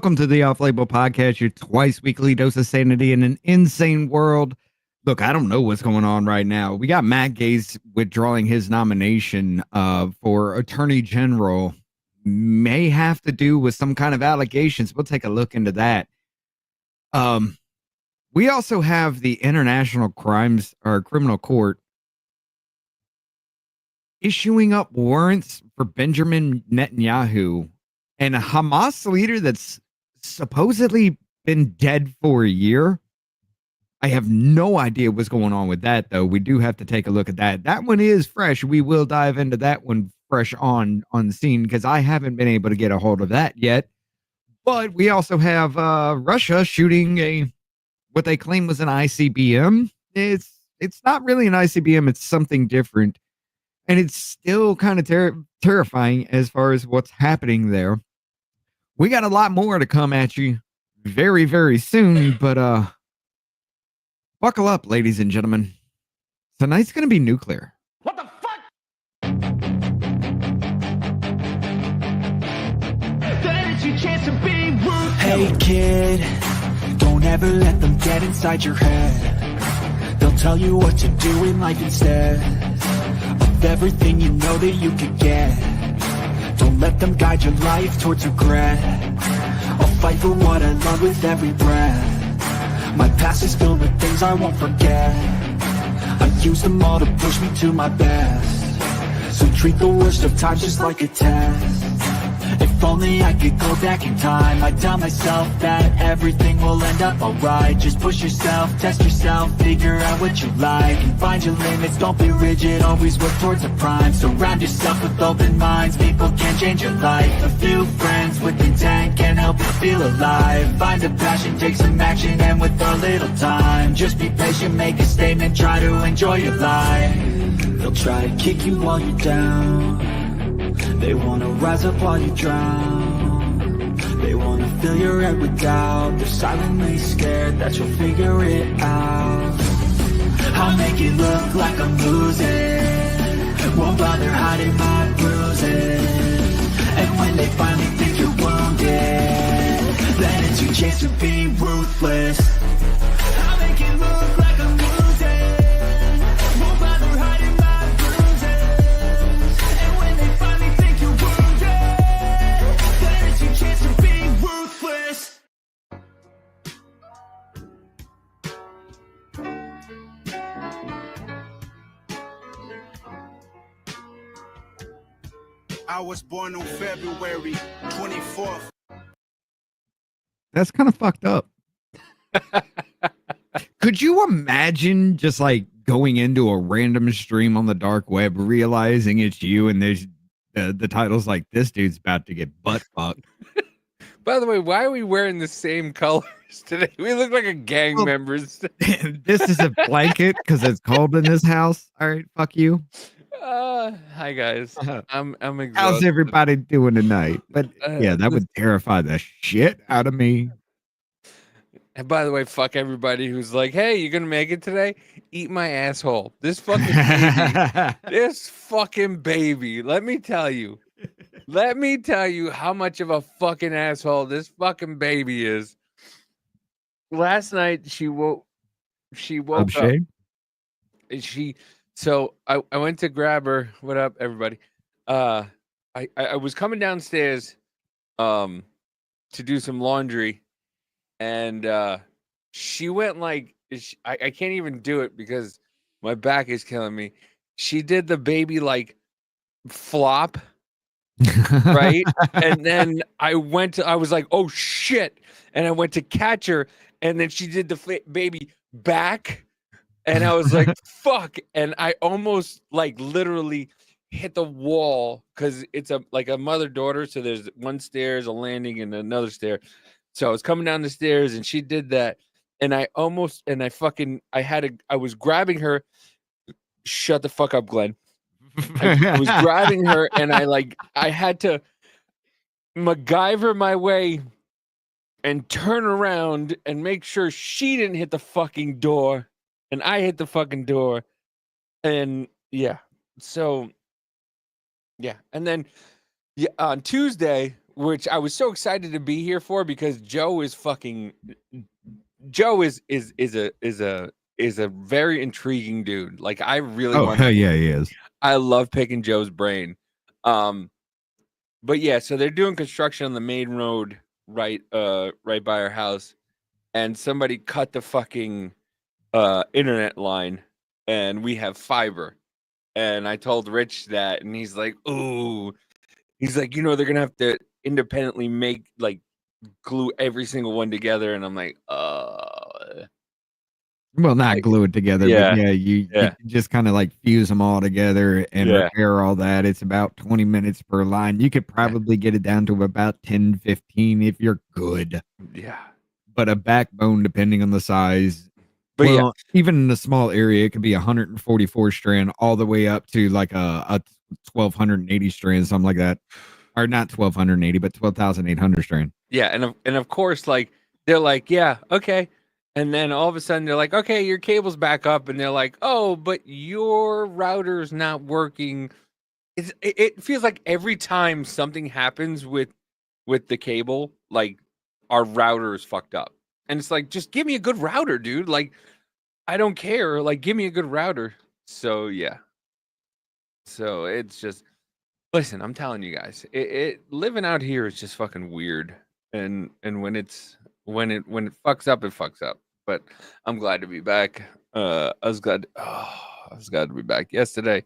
Welcome to the Off Label Podcast, your twice weekly dose of sanity in an insane world. Look, I don't know what's going on right now. We got Matt Gaetz withdrawing his nomination for Attorney General. May have to do with some kind of allegations. We'll take a look into that. We also have the International Criminal Court issuing up warrants for Benjamin Netanyahu and a Hamas leader that's supposedly been dead for a year. I have no idea what's going on with that, though. We do have to take a look at that. That one is fresh. We will dive into that one fresh on scene because I haven't been able to get a hold of that yet. But we also have Russia shooting what they claim was an ICBM. It's not really an ICBM. It's something different. And it's still kind of terrifying as far as what's happening there. We got a lot more to come at you very, very soon. But buckle up, ladies and gentlemen. Tonight's going to be nuclear. What the fuck? That is your chance to be rude. Hey kid, don't ever let them get inside your head. They'll tell you what to do in life instead of everything you know that you could get. Don't let them guide your life towards regret. I'll fight for what I love with every breath. My past is filled with things I won't forget. I use them all to push me to my best. So treat the worst of times just like a test. If only I could go back in time, I'd tell myself that everything will end up alright. Just push yourself, test yourself, figure out what you like, and find your limits, don't be rigid, always work towards a prime. Surround yourself with open minds, people can change your life. A few friends with intent can help you feel alive. Find a passion, take some action, and with a little time, just be patient, make a statement, try to enjoy your life. They'll try to kick you while you're down. They wanna rise up while you drown. They wanna fill your head with doubt. They're silently scared that you'll figure it out. I'll make it look like I'm losing. Won't bother hiding my bruises. And when they finally think you're wounded, then it's your chance to be ruthless. I'll make it look like I'm losing. Won't bother hiding my bruises. And when they finally think you're wounded, then it's your chance to be ruthless. I was born on February 24th. That's kind of fucked up. Could you imagine just like going into a random stream on the dark web, realizing it's you, and there's the title's like, this dude's about to get butt fucked. By the way, why are we wearing the same colors today? We look like a gang members. This is a blanket because it's cold in this house. All right, fuck you. Hi guys. I'm exhausted. How's everybody doing tonight? But yeah, that would terrify the shit out of me. And by the way, fuck everybody who's like, hey, you're gonna make it today? Eat my asshole. This fucking baby. This fucking baby. Let me tell you how much of a fucking asshole this fucking baby is. Last night she woke up. So I went to grab her. What up, everybody? I was coming downstairs to do some laundry, and she went like, I can't even do it because my back is killing me. She did the baby like flop, right? And then I was like, oh shit. And I went to catch her, and then she did the baby back. And I was like, fuck. And I almost like literally hit the wall because it's like a mother-daughter. So there's one stairs, a landing, and another stair. So I was coming down the stairs and she did that. And I was grabbing her. Shut the fuck up, Glenn. I was grabbing her and I had to MacGyver my way and turn around and make sure she didn't hit the fucking door. And I hit the fucking door. And yeah. So yeah. And then on Tuesday, which I was so excited to be here for because Joe is a very intriguing dude. Like I really Oh want. hell yeah, he is. I love picking Joe's brain. But yeah, so they're doing construction on the main road right by our house, and somebody cut the fucking internet line, and we have fiber. And I told Rich that, and he's like, "Ooh," he's like, they're gonna have to independently make like glue every single one together, and I'm like, Well, not glue it together, yeah, but you just kind of like fuse them all together and repair all that. It's about 20 minutes per line. You could probably get it down to about 10, 15 if you're good. Yeah. But a backbone, depending on the size. But even in a small area, it could be 144 strand all the way up to like a 1280 strand, something like that. Or not 1280, but 12,800 strand. Yeah, and of course, like they're like, yeah, okay. And then all of a sudden they're like, okay, your cable's back up, and they're like, oh, but your router's not working. It feels like every time something happens with the cable, like our router is fucked up. And it's like, just give me a good router, dude. Like, I don't care. Like, give me a good router. So yeah. So it's just, listen, I'm telling you guys, it living out here is just fucking weird. And when it fucks up, it fucks up. But I'm glad to be back. I was glad to be back yesterday.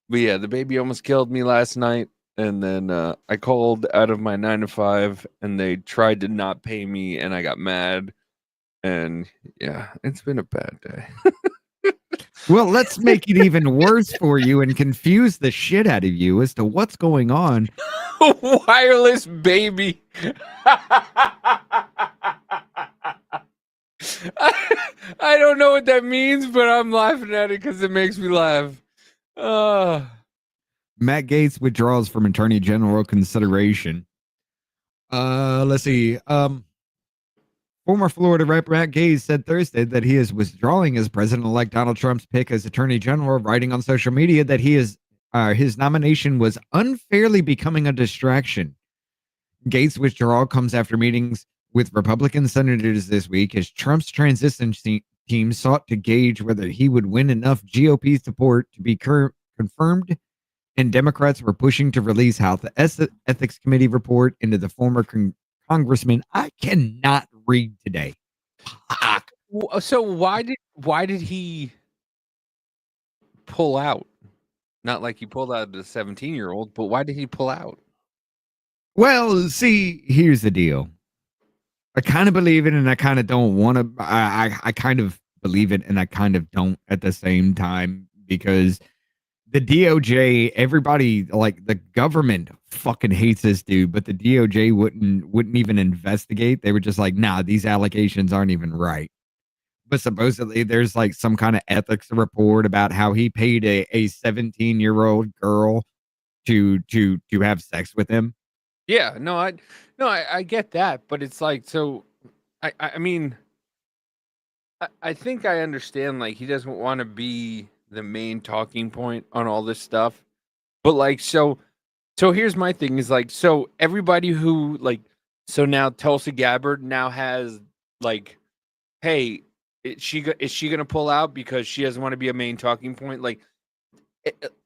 But yeah, the baby almost killed me last night. And then I called out of my 9 to 5, and they tried to not pay me, and I got mad. And yeah, it's been a bad day. Well, let's make it even worse for you and confuse the shit out of you as to what's going on. Wireless baby. I don't know what that means, but I'm laughing at it because it makes me laugh. Matt Gaetz withdraws from Attorney General consideration. Let's see. Former Florida Rep. Matt Gaetz said Thursday that he is withdrawing as President-elect Donald Trump's pick as Attorney General, writing on social media that his nomination was unfairly becoming a distraction. Gaetz' withdrawal comes after meetings with Republican senators this week as Trump's transition team sought to gauge whether he would win enough GOP support to be confirmed, and Democrats were pushing to release House Ethics Committee report into the former congressman. I cannot read today. So why did he pull out? Not like he pulled out the 17-year-old, but why did he pull out? Well, see, here's the deal. I kind of believe it and I kind of don't want to. I kind of believe it and I kind of don't at the same time, because the DOJ, everybody, like the government fucking hates this dude, but the DOJ wouldn't even investigate. They were just like, nah, these allegations aren't even right. But supposedly there's like some kind of ethics report about how he paid a 17-year-old girl to have sex with him. Yeah, I get that, but it's like, so I mean, I think I understand, like, he doesn't want to be the main talking point on all this stuff, but like, so here's my thing is like, so everybody who like, so now Tulsi Gabbard now has like, hey, is she gonna pull out because she doesn't want to be a main talking point? Like,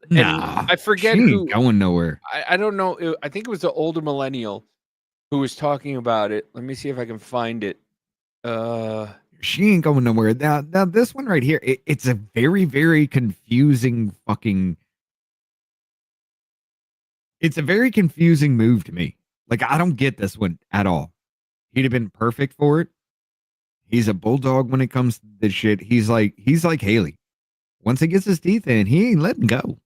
Nah, I forget she ain't who going nowhere. I don't know. I think it was the older millennial who was talking about it. Let me see if I can find it. She ain't going nowhere. Now this one right here, it's a very, very confusing fucking. It's a very confusing move to me. Like, I don't get this one at all. He'd have been perfect for it. He's a bulldog when it comes to this shit. He's like Haley. Once he gets his teeth in, he ain't letting go.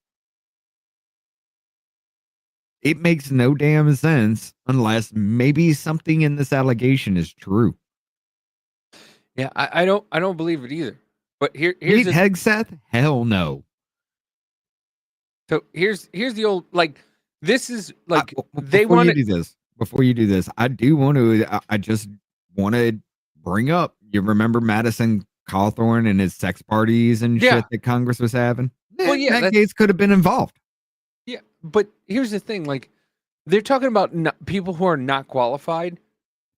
It makes no damn sense unless maybe something in this allegation is true. Yeah, I don't believe it either. But here's Hegseth? Hell no. So here's the old, like, this is like they want to do this. Before you do this, I just want to bring up, you remember Madison Cawthorn and his sex parties and shit that Congress was having? Well, yeah, Matt Gaetz could have been involved. Yeah, but here's the thing, like, they're talking about people who are not qualified,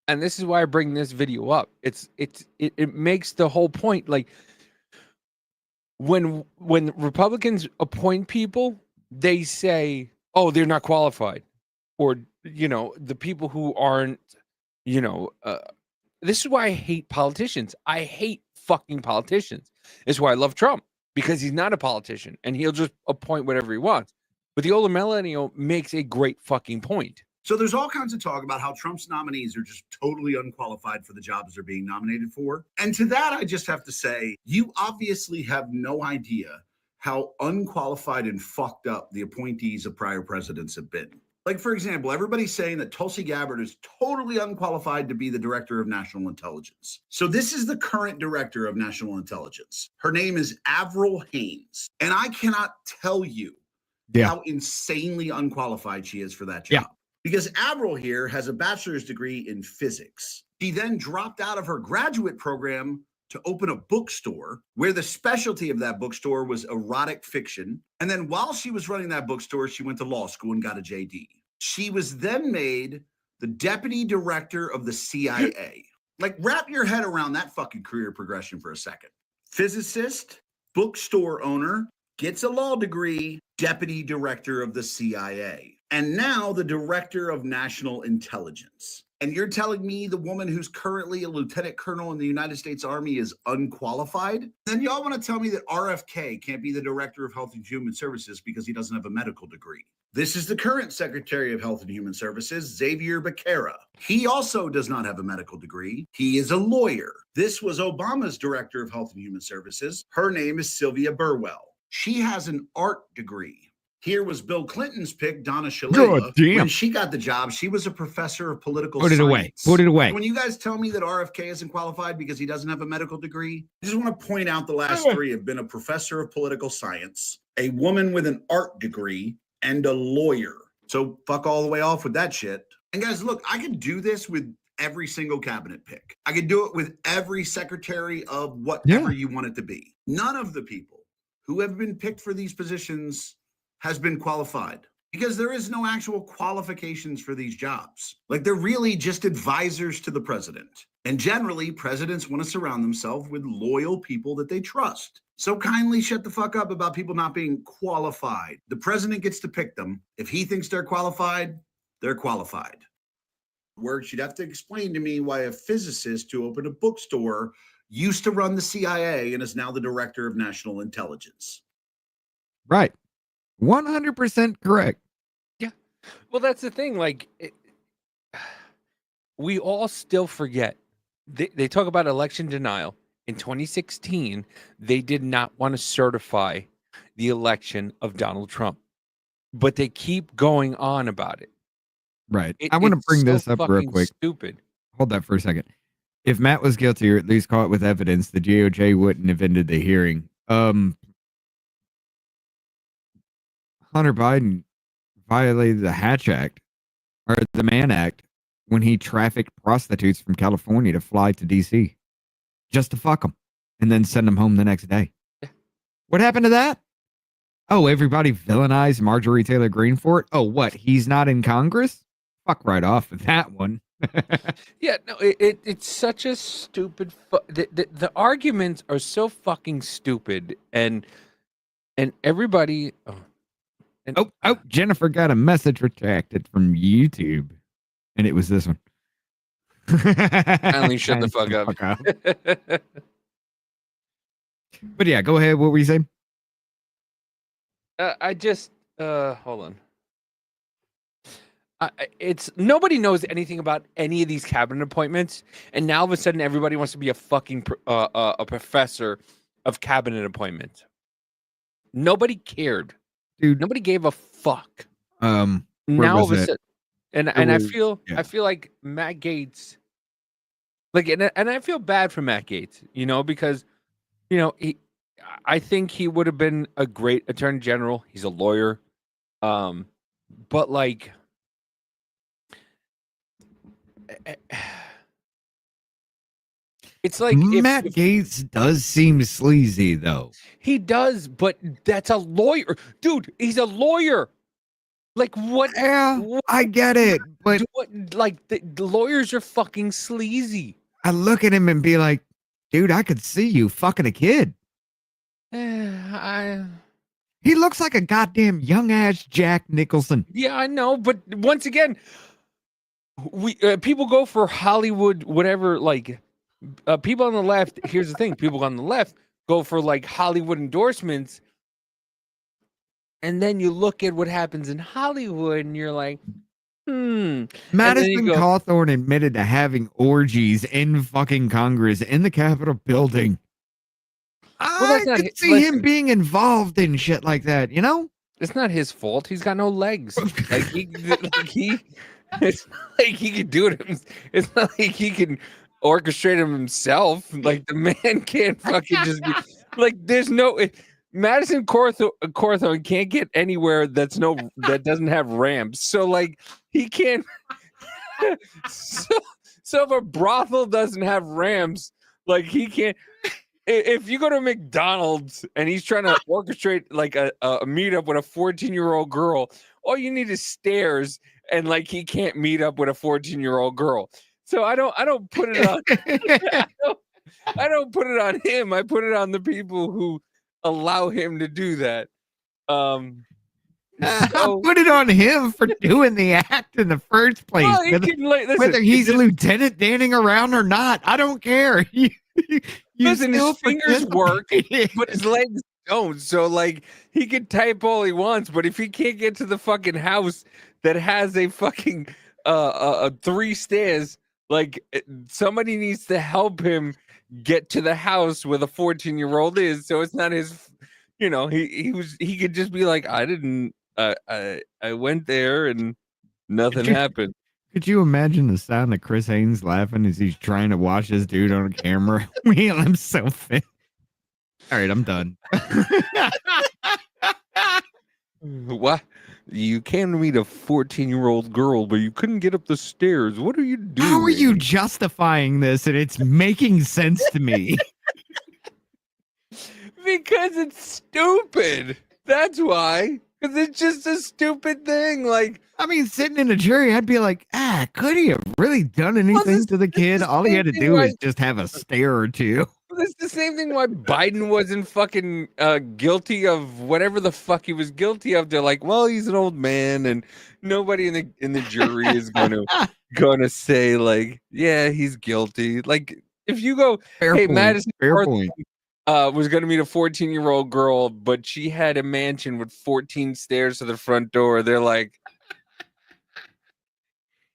and this is why I bring this video up. It makes the whole point. Like when Republicans appoint people, they say, "Oh, they're not qualified," or the people who aren't. This is why I hate politicians. I hate fucking politicians. This is why I love Trump, because he's not a politician and he'll just appoint whatever he wants. But the older millennial makes a great fucking point. So there's all kinds of talk about how Trump's nominees are just totally unqualified for the jobs they're being nominated for. And to that, I just have to say, you obviously have no idea how unqualified and fucked up the appointees of prior presidents have been. Like, for example, everybody's saying that Tulsi Gabbard is totally unqualified to be the director of national intelligence. So this is the current director of national intelligence. Her name is Avril Haines. And I cannot tell you how insanely unqualified she is for that job. Because Avril here has a bachelor's degree in physics. She then dropped out of her graduate program to open a bookstore where the specialty of that bookstore was erotic fiction. And then while she was running that bookstore, she went to law school and got a JD. She was then made the deputy director of the CIA. Like, wrap your head around that fucking career progression for a second. Physicist, bookstore owner, gets a law degree, deputy director of the CIA. And now the director of national intelligence. And you're telling me the woman who's currently a lieutenant colonel in the United States Army is unqualified? Then y'all want to tell me that RFK can't be the director of Health and Human Services because he doesn't have a medical degree. This is the current Secretary of Health and Human Services, Xavier Becerra. He also does not have a medical degree. He is a lawyer. This was Obama's Director of Health and Human Services. Her name is Sylvia Burwell. She has an art degree. Here was Bill Clinton's pick, Donna Shalala. When she got the job, she was a professor of political science. Put it away. When you guys tell me that RFK isn't qualified because he doesn't have a medical degree, I just want to point out the last three have been a professor of political science, a woman with an art degree, and a lawyer. So fuck all the way off with that shit. And guys, look, I could do this with every single cabinet pick. I could do it with every secretary of whatever you want it to be. None of the people who have been picked for these positions has been qualified because there is no actual qualifications for these jobs. Like, they're really just advisors to the president. And generally, presidents want to surround themselves with loyal people that they trust. So kindly shut the fuck up about people not being qualified. The president gets to pick them. If he thinks they're qualified, they're qualified. Works, you'd have to explain to me why a physicist who opened a bookstore used to run the CIA and is now the director of national intelligence. Right. 100% correct. Yeah. Well, that's the thing. Like, we all still forget. They talk about election denial. In 2016, they did not want to certify the election of Donald Trump, but they keep going on about it. Right. I want to bring this up real quick. Stupid. Hold that for a second. If Matt was guilty or at least caught with evidence, the DOJ wouldn't have ended the hearing. Hunter Biden violated the Hatch Act or the Mann Act when he trafficked prostitutes from California to fly to D.C. just to fuck them and then send them home the next day. What happened to that? Oh, everybody villainized Marjorie Taylor Greene for it? Oh, what? He's not in Congress? Fuck right off with that one. Yeah, no, it's such a stupid. The arguments are so fucking stupid, and everybody. Oh, Jennifer got a message retracted from YouTube, and it was this one. Finally, shut the fuck up. But yeah, go ahead. What were you saying? I just hold on. It's nobody knows anything about any of these cabinet appointments, and now all of a sudden everybody wants to be a fucking a professor of cabinet appointments. Nobody cared, dude. Nobody gave a fuck. Now all of a sudden, and I feel like Matt Gaetz, like, and I feel bad for Matt Gaetz, because I think he would have been a great attorney general. He's a lawyer, but like. It's like Matt Gaetz does seem sleazy, though. He does, but that's a lawyer. Dude, he's a lawyer. Like what? Yeah, what I get it, but like the lawyers are fucking sleazy. I look at him and be like, dude, I could see you fucking a kid. I He looks like a goddamn young ass Jack Nicholson. Yeah, I know, but once again, we people go for Hollywood, whatever. Like people on the left. Here's the thing: people on the left go for like Hollywood endorsements, and then you look at what happens in Hollywood, and you're like, Madison Cawthorn admitted to having orgies in fucking Congress in the Capitol building. that's I not could see him being involved in shit like that, you know? It's not his fault. He's got no legs. It's not like he can do it. It's not like he can orchestrate him himself. Like the man can't fucking just be like. There's no Madison Cawthorn can't get anywhere that doesn't have ramps. So like he can't. so if a brothel doesn't have ramps, like he can't. If you go to McDonald's and he's trying to orchestrate like a meetup with a 14-year-old girl, all you need is stairs, and like he can't meet up with a 14-year-old girl. So I don't put it on. I don't put it on him. I put it on the people who allow him to do that. I put it on him for doing the act in the first place. Well, whether he's Lieutenant Danning around or not, I don't care. Listen, his fingers work, but his legs don't. So, like, he can type all he wants, but if he can't get to the fucking house that has a fucking 3 stairs, like, somebody needs to help him get to the house where the 14-year-old is. So it's not his, he could just be like, I didn't, I went there and nothing happened. Could you imagine the sound of Chris Haynes laughing as he's trying to watch this dude on camera? Man, I'm so fit. All right, I'm done. What? You can meet a 14-year-old girl, but you couldn't get up the stairs. What are you doing? How are you justifying this? And it's making sense to me. Because it's stupid. That's why. Because it's just a stupid thing. Like, I mean, sitting in a jury, I'd be like, could he have really done anything to the kid? All he had to do was just have a stare or two. It's the same thing why Biden wasn't fucking guilty of whatever the fuck he was guilty of. They're like, well, he's an old man, and nobody in the jury is gonna say like, yeah, he's guilty. Like, if you go, Madison was gonna meet a 14-year-old girl, but she had a mansion with 14 stairs to the front door. They're like,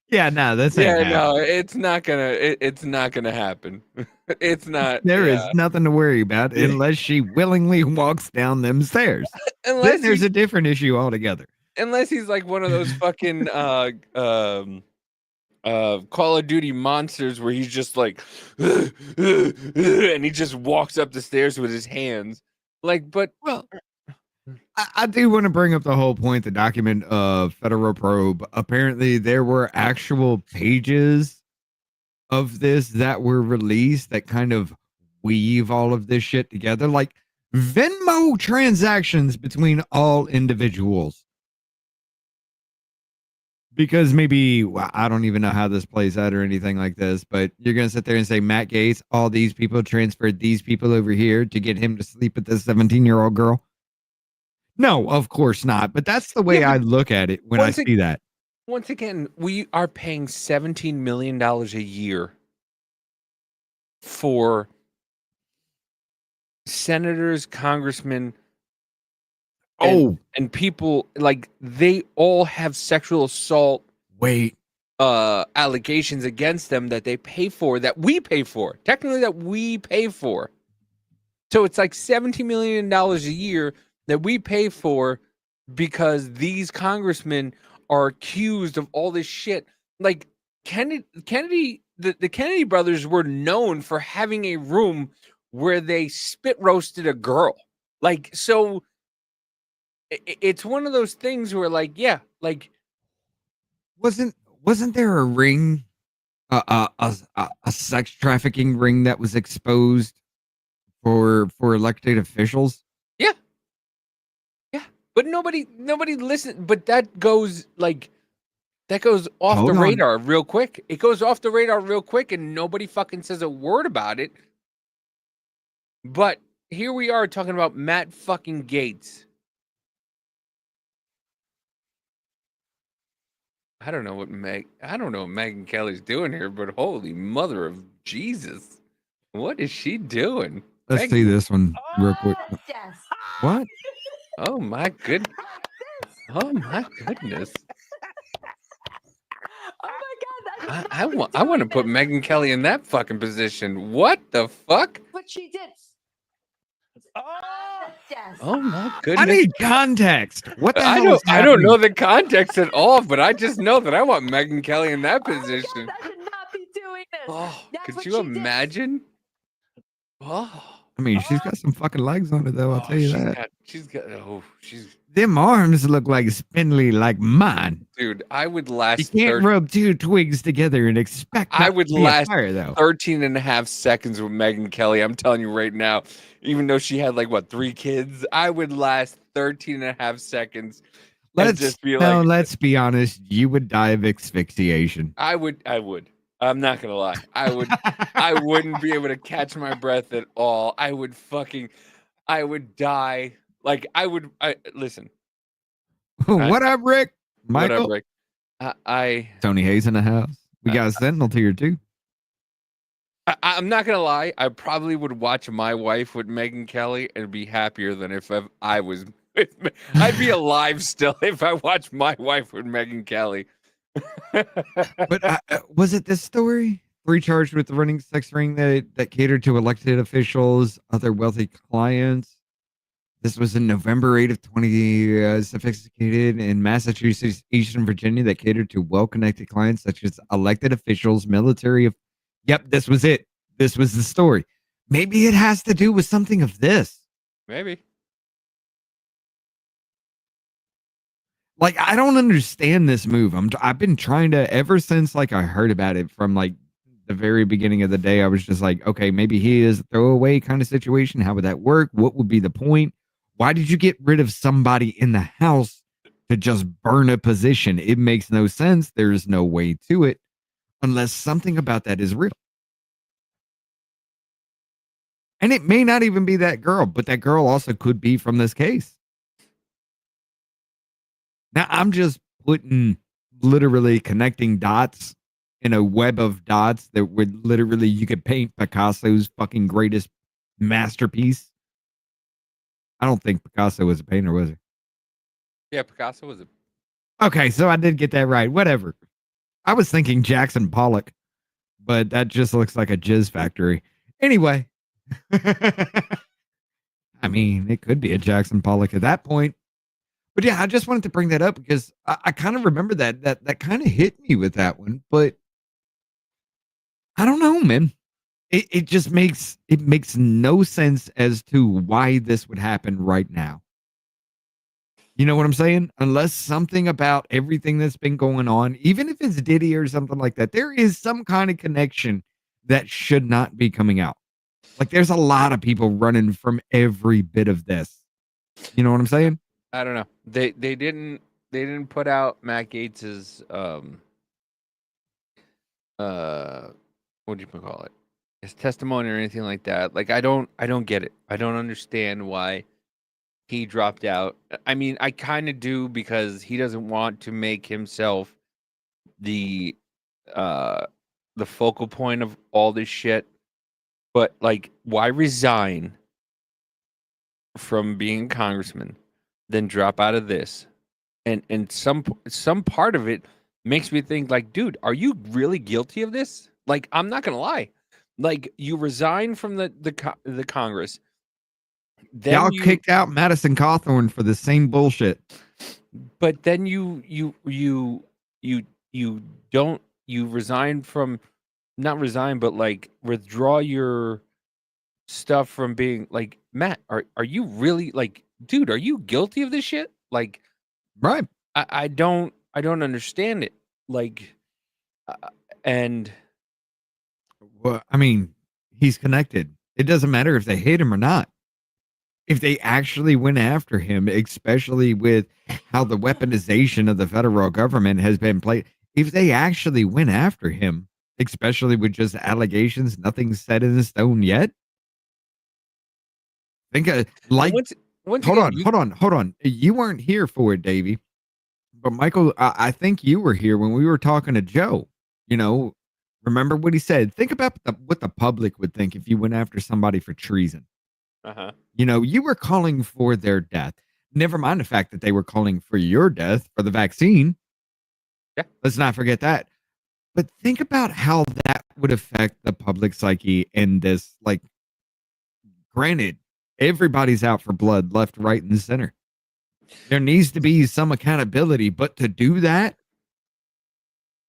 yeah, no, that's it's not gonna happen. It's not. There is nothing to worry about unless she willingly walks down them stairs. Then there's a different issue altogether. Unless he's like one of those fucking Call of Duty monsters where he's just like and he just walks up the stairs with his hands. Like, but I do want to bring up the whole point, the document of federal probe. Apparently, there were actual pages of this that were released that kind of weave all of this shit together, like Venmo transactions between all individuals. Because maybe, I don't even know how this plays out or anything like this, but you're going to sit there and say, Matt Gaetz, all these people transferred these people over here to get him to sleep with this 17-year-old girl. No, of course not. But that's the way I look at it when I see that. Once again, we are paying $17 million a year for senators, congressmen, and people. Like, they all have sexual assault allegations against them that they pay for, that we pay for. Technically, that we pay for. So it's like $17 million a year that we pay for because these congressmen are accused of all this shit. Like Kennedy, the Kennedy brothers were known for having a room where they spit roasted a girl. Like, so it's one of those things where, like, yeah, like, wasn't there a ring, a sex trafficking ring that was exposed for elected officials? Yeah, But nobody listens. But that goes off Hold the on. radar real quick. It goes off the radar real quick, and nobody fucking says a word about it. But here we are talking about Matt fucking Gaetz. I don't know what Megyn Kelly's doing here, but holy mother of Jesus, what is she doing? Let's see this one real quick. Yes. What? Oh my goodness! Oh my goodness! Oh my God. I want to put Megyn Kelly in that fucking position. What the fuck? What she did. Yes. Oh my I goodness! need context. What the hell is I don't happening? know the context at all, but I just know that I want Megyn Kelly in that Oh my God, position. I should not be doing this. Oh, That's could what you she did. imagine? Oh, I mean, she's got some fucking legs on it, though. I'll tell you that. she's Them arms look like spindly like mine. dude. I would You last can't rub two twigs together and expect I not would to be a last fire, though. 13 and a half seconds with Megyn Kelly. I'm telling you right now, even though she had like what 3 kids, I would last 13 and a half seconds. And just be like, let's be honest. You would die of asphyxiation. I would. I'm not gonna lie. I wouldn't be able to catch my breath at all. I would die. Like listen. What up, Rick? Michael? What up, Rick? Tony Hayes in the house. We got a Sentinel tier too. I'm not gonna lie. I probably would watch my wife with Megyn Kelly and be happier than if I was. I'd be alive still if I watched my wife with Megyn Kelly. But was it this story? 3 charged with running sex ring that catered to elected officials, other wealthy clients. This was in November 8 of 20, sophisticated in Massachusetts, Eastern Virginia, that catered to well-connected clients such as elected officials, military. Yep, this was it. This was the story. Maybe it has to do with something of this. Maybe. Like, I don't understand this move. I've been trying to, ever since like I heard about it from like the very beginning of the day. I was just like, okay, maybe he is a throwaway kind of situation. How would that work? What would be the point? Why did you get rid of somebody in the house to just burn a position? It makes no sense. There's no way to it unless something about that is real. And it may not even be that girl, but that girl also could be from this case. Now, I'm just literally connecting dots in a web of dots that would literally, you could paint Picasso's fucking greatest masterpiece. I don't think Picasso was a painter, was he? Yeah, Picasso was a. Okay, so I did get that right. Whatever. I was thinking Jackson Pollock, but that just looks like a jizz factory. Anyway. I mean, it could be a Jackson Pollock at that point. But yeah, I just wanted to bring that up because I kind of remember that kind of hit me with that one. But I don't know, man. It just makes no sense as to why this would happen right now. You know what I'm saying? Unless something about everything that's been going on, even if it's Diddy or something like that, there is some kind of connection that should not be coming out. Like, there's a lot of people running from every bit of this. You know what I'm saying? I don't know. They didn't put out Matt Gaetz's what do you call it? His testimony or anything like that. Like, I don't get it. I don't understand why he dropped out. I mean, I kind of do, because he doesn't want to make himself the focal point of all this shit. But like, why resign from being a congressman, then drop out of this? And some part of it makes me think, like, dude, are you really guilty of this? Like, I'm not gonna lie. Like, you resign from the Congress. Then Y'all kicked out Madison Cawthorn for the same bullshit. But then you resign from, not resign, but like withdraw your stuff from being like, Matt, are you really, like, dude, are you guilty of this shit? Like, right. I don't understand it. Like, and well, I mean, he's connected. It doesn't matter if they hate him or not. if they actually went after him, especially with how the weaponization of the federal government has been played, if they actually went after him, especially with just allegations, nothing's set in stone yet. Think like Once hold again, on. You weren't here for it, Davey. But Michael, I think you were here when we were talking to Joe. You know, remember what he said? Think about what the public would think if you went after somebody for treason. Uh-huh. You know, you were calling for their death. Never mind the fact that they were calling for your death for the vaccine. Yeah. Let's not forget that. But think about how that would affect the public psyche in this. Like, granted, everybody's out for blood left, right, and center. There needs to be some accountability, but to do that,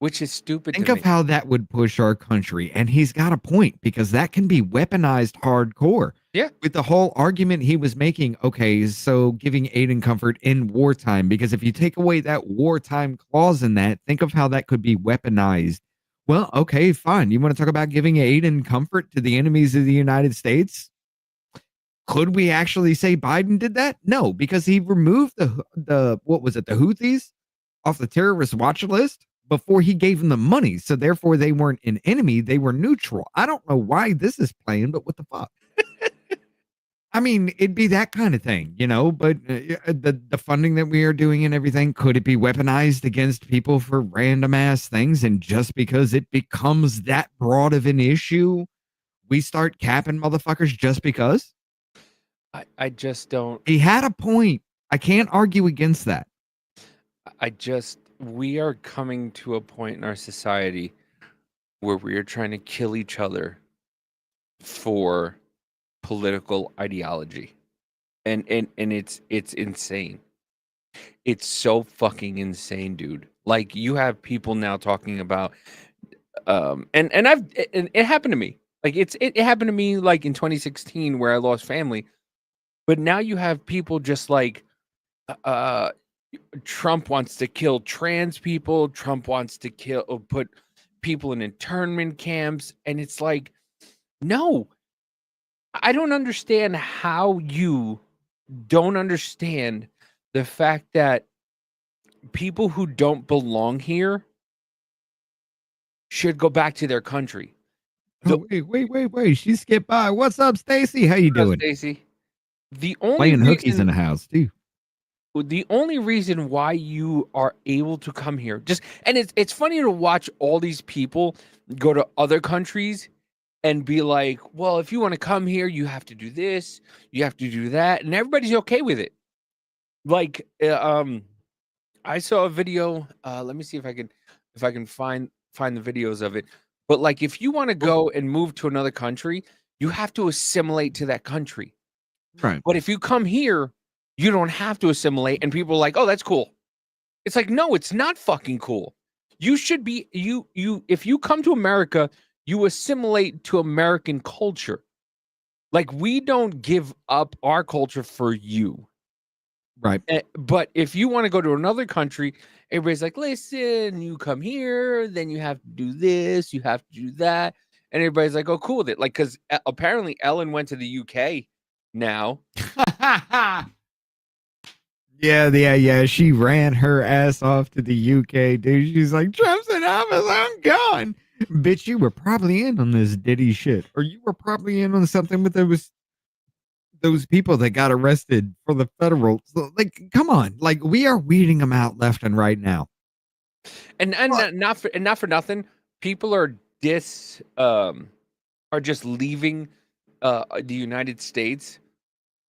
which is stupid. think to of me. how that would push our country. And he's got a point, because that can be weaponized hardcore. Yeah. With the whole argument he was making, okay, so giving aid and comfort in wartime, because if you take away that wartime clause in that, think of how that could be weaponized. Well, okay, fine. You want to talk about giving aid and comfort to the enemies of the United States? Could we actually say Biden did that? No, because he removed the what was it, the Houthis off the terrorist watch list before he gave them the money. So therefore they weren't an enemy, they were neutral. I don't know why this is playing, but what the fuck? I mean, it'd be that kind of thing, you know, but the funding that we are doing and everything, could it be weaponized against people for random ass things? And just because it becomes that broad of an issue, we start capping motherfuckers just because? I just don't. He had a point. I can't argue against that. We are coming to a point in our society where we are trying to kill each other for political ideology. And it's insane. It's so fucking insane, dude. Like, you have people now talking about and it happened to me. Like, it happened to me like in 2016 where I lost family. But now you have people just like Trump wants to kill trans people. Trump wants to put people in internment camps. And it's like, no, I don't understand how you don't understand the fact that people who don't belong here should go back to their country. Oh, wait. She skipped by. What's up, Stacy? How you doing? Stacy? The only Playing hookies reason, in the house, too. the only reason why you are able to come here, and it's funny to watch all these people go to other countries and be like, well, if you want to come here, you have to do this, you have to do that, and everybody's okay with it. Like, I saw a video. Let me see if I can find the videos of it. But like, if you want to go and move to another country, you have to assimilate to that country. Right. But if you come here, you don't have to assimilate, and people are like, oh, that's cool. It's like, no, it's not fucking cool. You should be, if you come to America, you assimilate to American culture. Like, we don't give up our culture for you. Right. But if you want to go to another country, everybody's like, listen, you come here, then you have to do this, you have to do that. And everybody's like, oh, cool with it. Like, because apparently Ellen went to the UK now. Yeah. She ran her ass off to the UK, dude. She's like, Trump's in office, I'm gone. Bitch, you were probably in on this Diddy shit. Or you were probably in on something with those people that got arrested for the federal. So, like, come on. Like, we are weeding them out left and right now. And not for nothing, people are just leaving the United States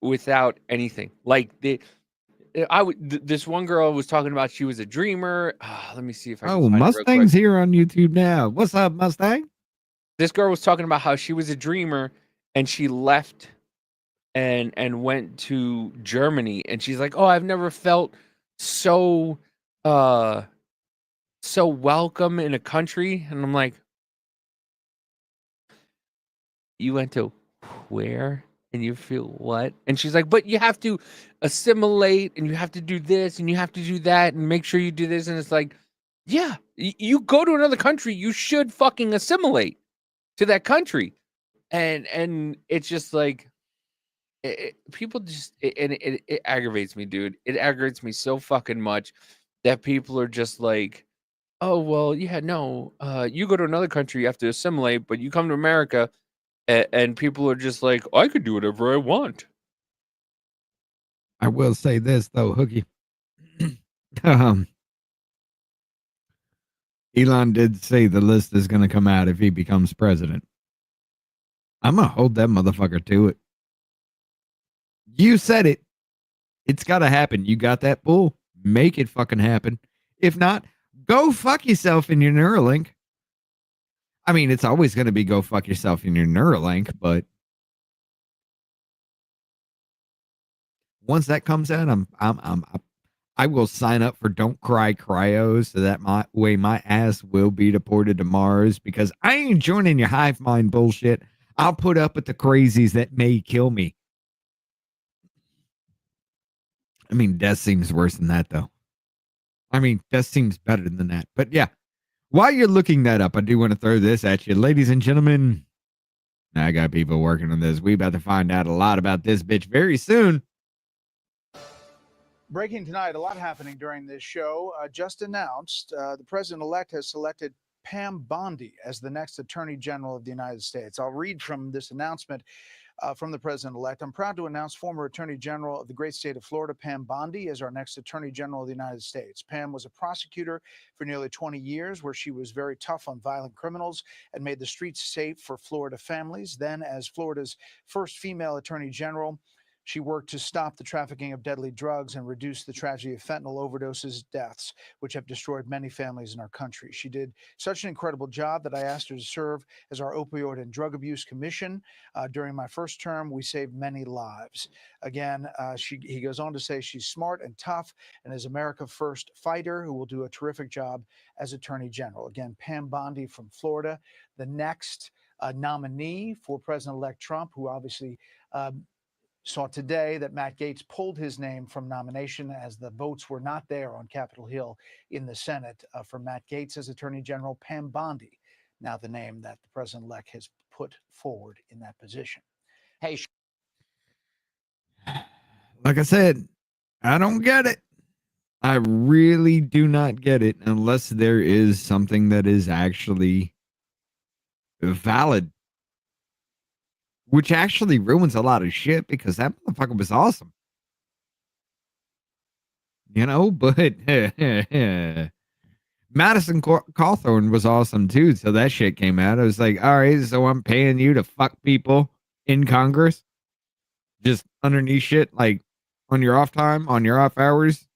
without anything. Like, this one girl was talking about she was a dreamer. Let me see if I can find it real Mustang's quick. here on YouTube now. What's up, Mustang? This girl was talking about how she was a dreamer and she left and went to Germany, and she's like, oh, I've never felt so welcome in a country. And I'm like, you went to where? And you feel what? And she's like, but you have to assimilate, and you have to do this, and you have to do that, and make sure you do this. And it's like, yeah, you go to another country, you should fucking assimilate to that country. And it's just like, people just it aggravates me, dude. It aggravates me so fucking much that people are just like, oh well, yeah, no, you go to another country, you have to assimilate, but you come to America, and people are just like, I could do whatever I want. I will say this though, Hookie. um, Elon did say the list is going to come out if he becomes president. I'm going to hold that motherfucker to it. You said it. It's got to happen. You got that bull. Make it fucking happen. If not, go fuck yourself in your Neuralink. I mean, it's always going to be go fuck yourself in your Neuralink, but once that comes out, I will sign up for Don't Cry Cryos so that my ass will be deported to Mars, because I ain't joining your hive mind bullshit. I'll put up with the crazies that may kill me. I mean, death seems worse than that, though. I mean, death seems better than that. But yeah, while you're looking that up, I do want to throw this at you. Ladies and gentlemen, I got people working on this. We about to find out a lot about this bitch very soon. Breaking tonight, a lot happening during this show. Just announced, the president-elect has selected Pam Bondi as the next Attorney General of the United States. I'll read from this announcement from the president-elect. I'm proud to announce former Attorney General of the great state of Florida, Pam Bondi, as our next Attorney General of the United States. Pam was a prosecutor for nearly 20 years, where she was very tough on violent criminals and made the streets safe for Florida families. Then, as Florida's first female Attorney General, she worked to stop the trafficking of deadly drugs and reduce the tragedy of fentanyl overdoses deaths, which have destroyed many families in our country. She did such an incredible job that I asked her to serve as our Opioid and Drug Abuse Commission. During my first term, we saved many lives. Again, he goes on to say she's smart and tough and is America's first fighter who will do a terrific job as Attorney General. Again, Pam Bondi from Florida, the next nominee for President-elect Trump, who obviously saw today that Matt Gaetz pulled his name from nomination as the votes were not there on Capitol Hill in the Senate for Matt Gaetz as Attorney General. Pam Bondi, now the name that the president-elect has put forward in that position. Hey, like I said, I don't get it. I really do not get it unless there is something that is actually valid. Which actually ruins a lot of shit, because that motherfucker was awesome. You know, but Madison Cawthorn was awesome too. So that shit came out. I was like, all right, so I'm paying you to fuck people in Congress, just underneath shit, like on your off time, on your off hours.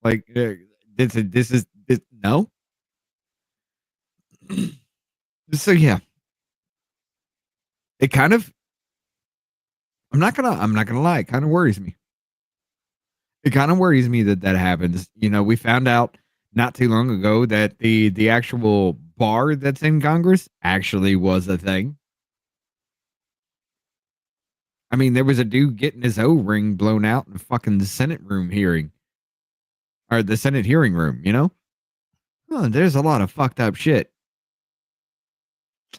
Like, this is no. So yeah. It kind of, I'm not gonna lie, it kind of worries me. It kind of worries me that happens. You know, we found out not too long ago that the actual bar that's in Congress actually was a thing. I mean, there was a dude getting his O-ring blown out in the fucking Senate room hearing. Or the Senate hearing room, you know? Oh, there's a lot of fucked up shit.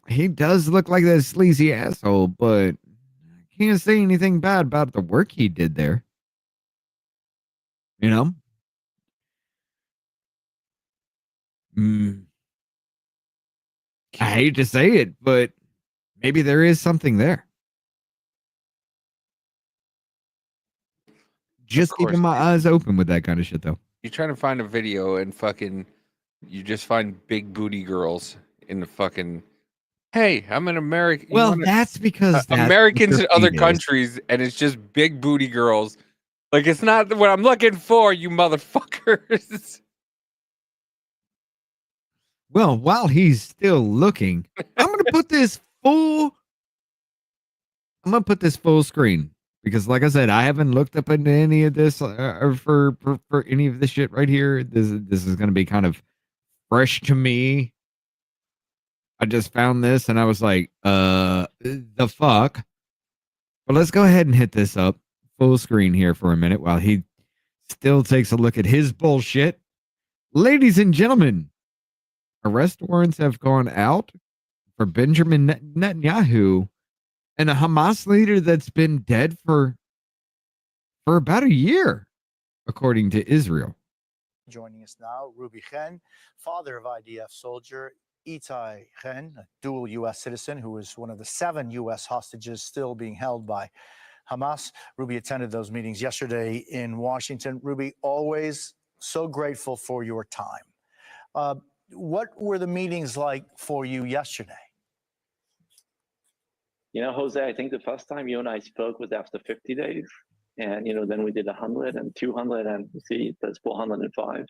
He does look like that sleazy asshole, but I can't say anything bad about the work he did there. You know? I hate to say it, but maybe there is something there. Just keeping my eyes open with that kind of shit, though. You're trying to find a video and fucking, you just find big booty girls in the fucking, hey, I'm an American. Well, that's because Americans in other countries, and it's just big booty girls. Like, it's not what I'm looking for, you motherfuckers. Well, while he's still looking, I'm gonna put this full screen, because, like I said, I haven't looked up into any of this for any of this shit right here. This is gonna be kind of fresh to me. I just found this and I was like, the fuck? But let's go ahead and hit this up full screen here for a minute while he still takes a look at his bullshit. Ladies and gentlemen, arrest warrants have gone out for Benjamin Netanyahu and a Hamas leader that's been dead for about a year, according to Israel. Joining us now, Ruby Chen, father of IDF soldier Itai Chen, a dual U.S. citizen who is one of the 7 U.S. hostages still being held by Hamas. Ruby attended those meetings yesterday in Washington. Ruby, always so grateful for your time. What were the meetings like for you yesterday? You know, Jose, I think the first time you and I spoke was after 50 days. And, then we did 100 and 200 and see, that's 405.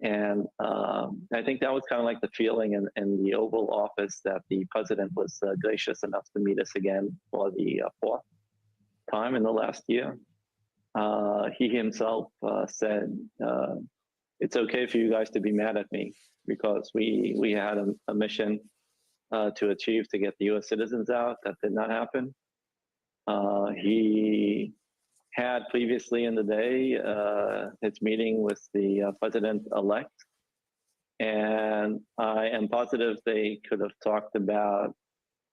And I think that was kind of like the feeling in the Oval Office that the president was gracious enough to meet us again for the 4th time in the last year. He himself said, it's okay for you guys to be mad at me because we had a mission to achieve to get the U.S. citizens out. That did not happen. He had previously in the day his meeting with the president-elect, and I am positive they could have talked about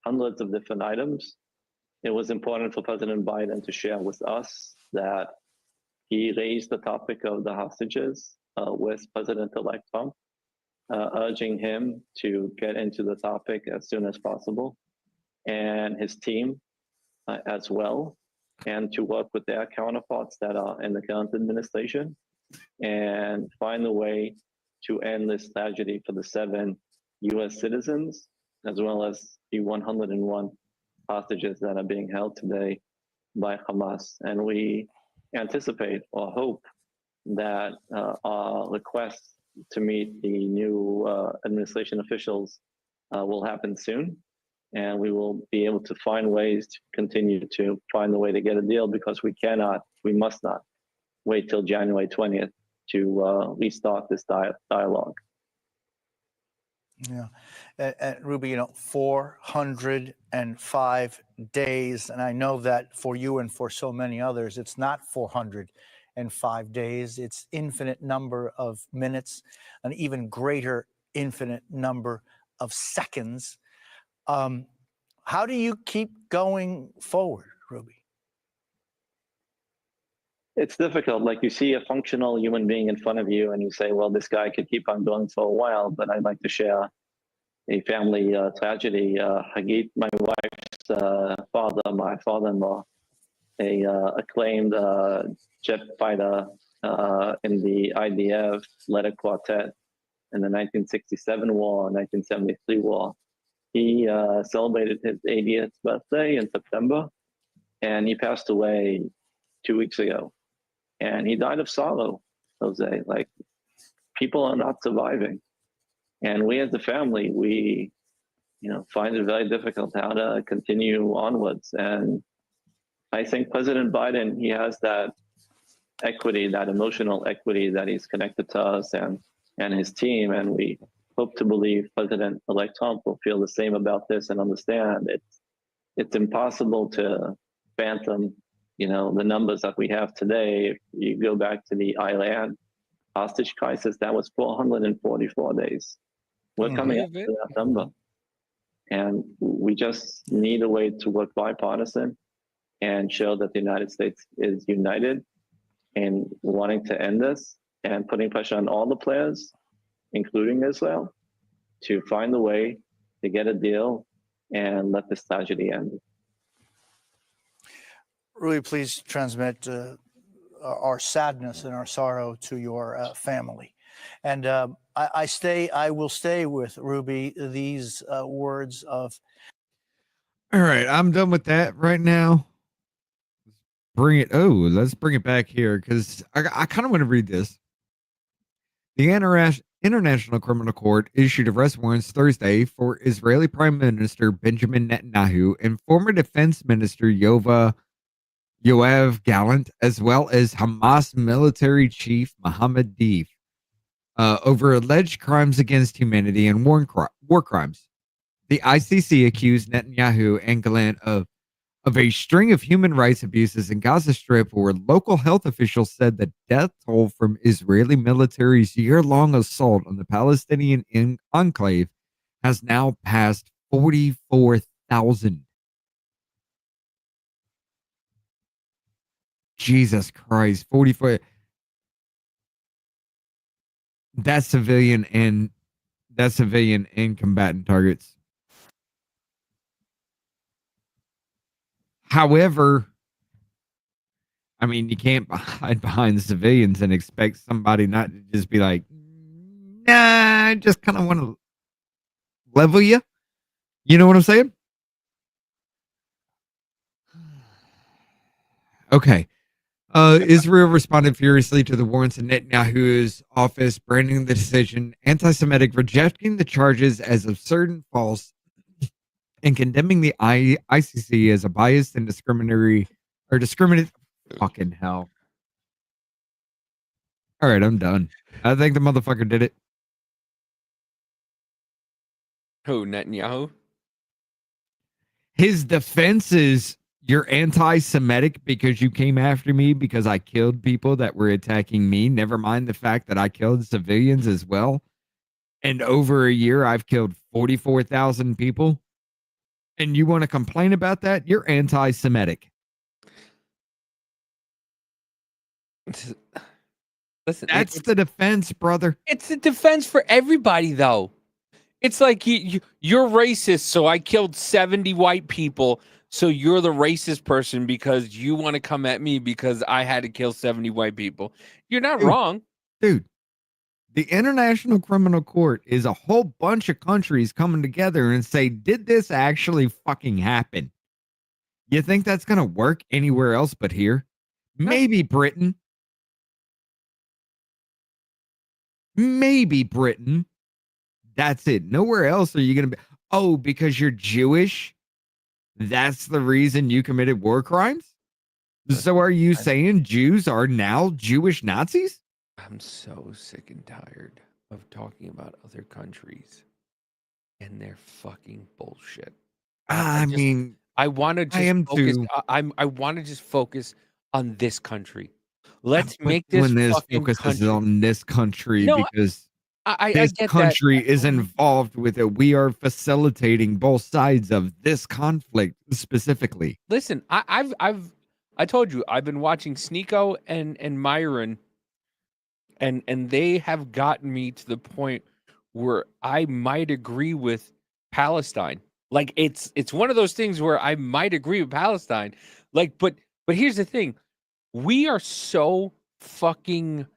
hundreds of different items. It was important for President Biden to share with us that he raised the topic of the hostages with President-elect Trump, urging him to get into the topic as soon as possible, and his team as well, and to work with their counterparts that are in the current administration and find a way to end this tragedy for the 7 U.S. citizens, as well as the 101 hostages that are being held today by Hamas. And we anticipate or hope that our request to meet the new administration officials will happen soon. And we will be able to find ways to continue to find a way to get a deal, because we must not wait till January 20th to restart this dialogue. Yeah. And Ruby, 405 days. And I know that for you and for so many others, it's not 405 days. It's infinite number of minutes, an even greater infinite number of seconds. How do you keep going forward, Ruby? It's difficult. Like, you see a functional human being in front of you and you say, well, this guy could keep on going for a while, but I'd like to share a family tragedy. Hagit, my wife's father, my father-in-law, a acclaimed jet fighter in the IDF, led a quartet in the 1967 war, 1973 war. He celebrated his 80th birthday in September, and he passed away 2 weeks ago. And he died of sorrow, Jose. Like, people are not surviving. And we as a family, we find it very difficult how to continue onwards. And I think President Biden, he has that equity, that emotional equity, that he's connected to us and his team. And we hope to believe President-elect Trump will feel the same about this and understand it's impossible to phantom, the numbers that we have today. If you go back to the Iran hostage crisis, that was 444 days. We're coming up to that number. And we just need a way to work bipartisan and show that the United States is united in wanting to end this, and putting pressure on all the players, including Israel, to find a way to get a deal and let this tragedy end. Ruby, please transmit our sadness and our sorrow to your family. And I will stay with Ruby these words of. All right, I'm done with that right now. Let's bring it back here, because I kind of want to read this. The International Criminal Court issued arrest warrants Thursday for Israeli Prime Minister Benjamin Netanyahu and former Defense Minister Yoav Gallant, as well as Hamas military chief Mohammed Deif, over alleged crimes against humanity and war crimes. The ICC accused Netanyahu and Gallant of a string of human rights abuses in Gaza Strip, where local health officials said the death toll from Israeli military's year-long assault on the Palestinian enclave has now passed 44,000. Jesus Christ, 44. That's civilian and combatant targets. However, I mean, you can't hide behind the civilians and expect somebody not to just be like, nah, I just kind of want to level you. You know what I'm saying? Okay. Israel responded furiously to the warrants in Netanyahu's office, branding the decision anti-Semitic, rejecting the charges as absurd and false, and condemning the ICC as a biased and discriminatory. Fucking hell. All right, I'm done. I think the motherfucker did it. Who, Netanyahu? His defense is, you're anti-Semitic because you came after me because I killed people that were attacking me. Never mind the fact that I killed civilians as well. And over a year, I've killed 44,000 people. And you want to complain about that? You're anti-Semitic. Listen, that's the defense, brother. It's a defense for everybody, though. It's like you're racist, so I killed 70 white people. So you're the racist person because you want to come at me because I had to kill 70 white people. You're not wrong. Dude, the International Criminal Court is a whole bunch of countries coming together and say, did this actually fucking happen? You think that's going to work anywhere else but here? Maybe Britain. Maybe Britain. That's it. Nowhere else are you going to be. Oh, because you're Jewish? That's the reason you committed war crimes? So are you saying Jews are now Jewish Nazis? I'm so sick and tired of talking about other countries and their fucking bullshit. I mean, I want to just focus. I want to just focus on this country. Let's make this focus on this country because I this get country that. is involved with it. We are facilitating both sides of this conflict specifically. Listen, I told you I've been watching Sneeko and Myron, and they have gotten me to the point where I might agree with Palestine. Like it's one of those things where I might agree with Palestine. Like, but here's the thing: we are so fucking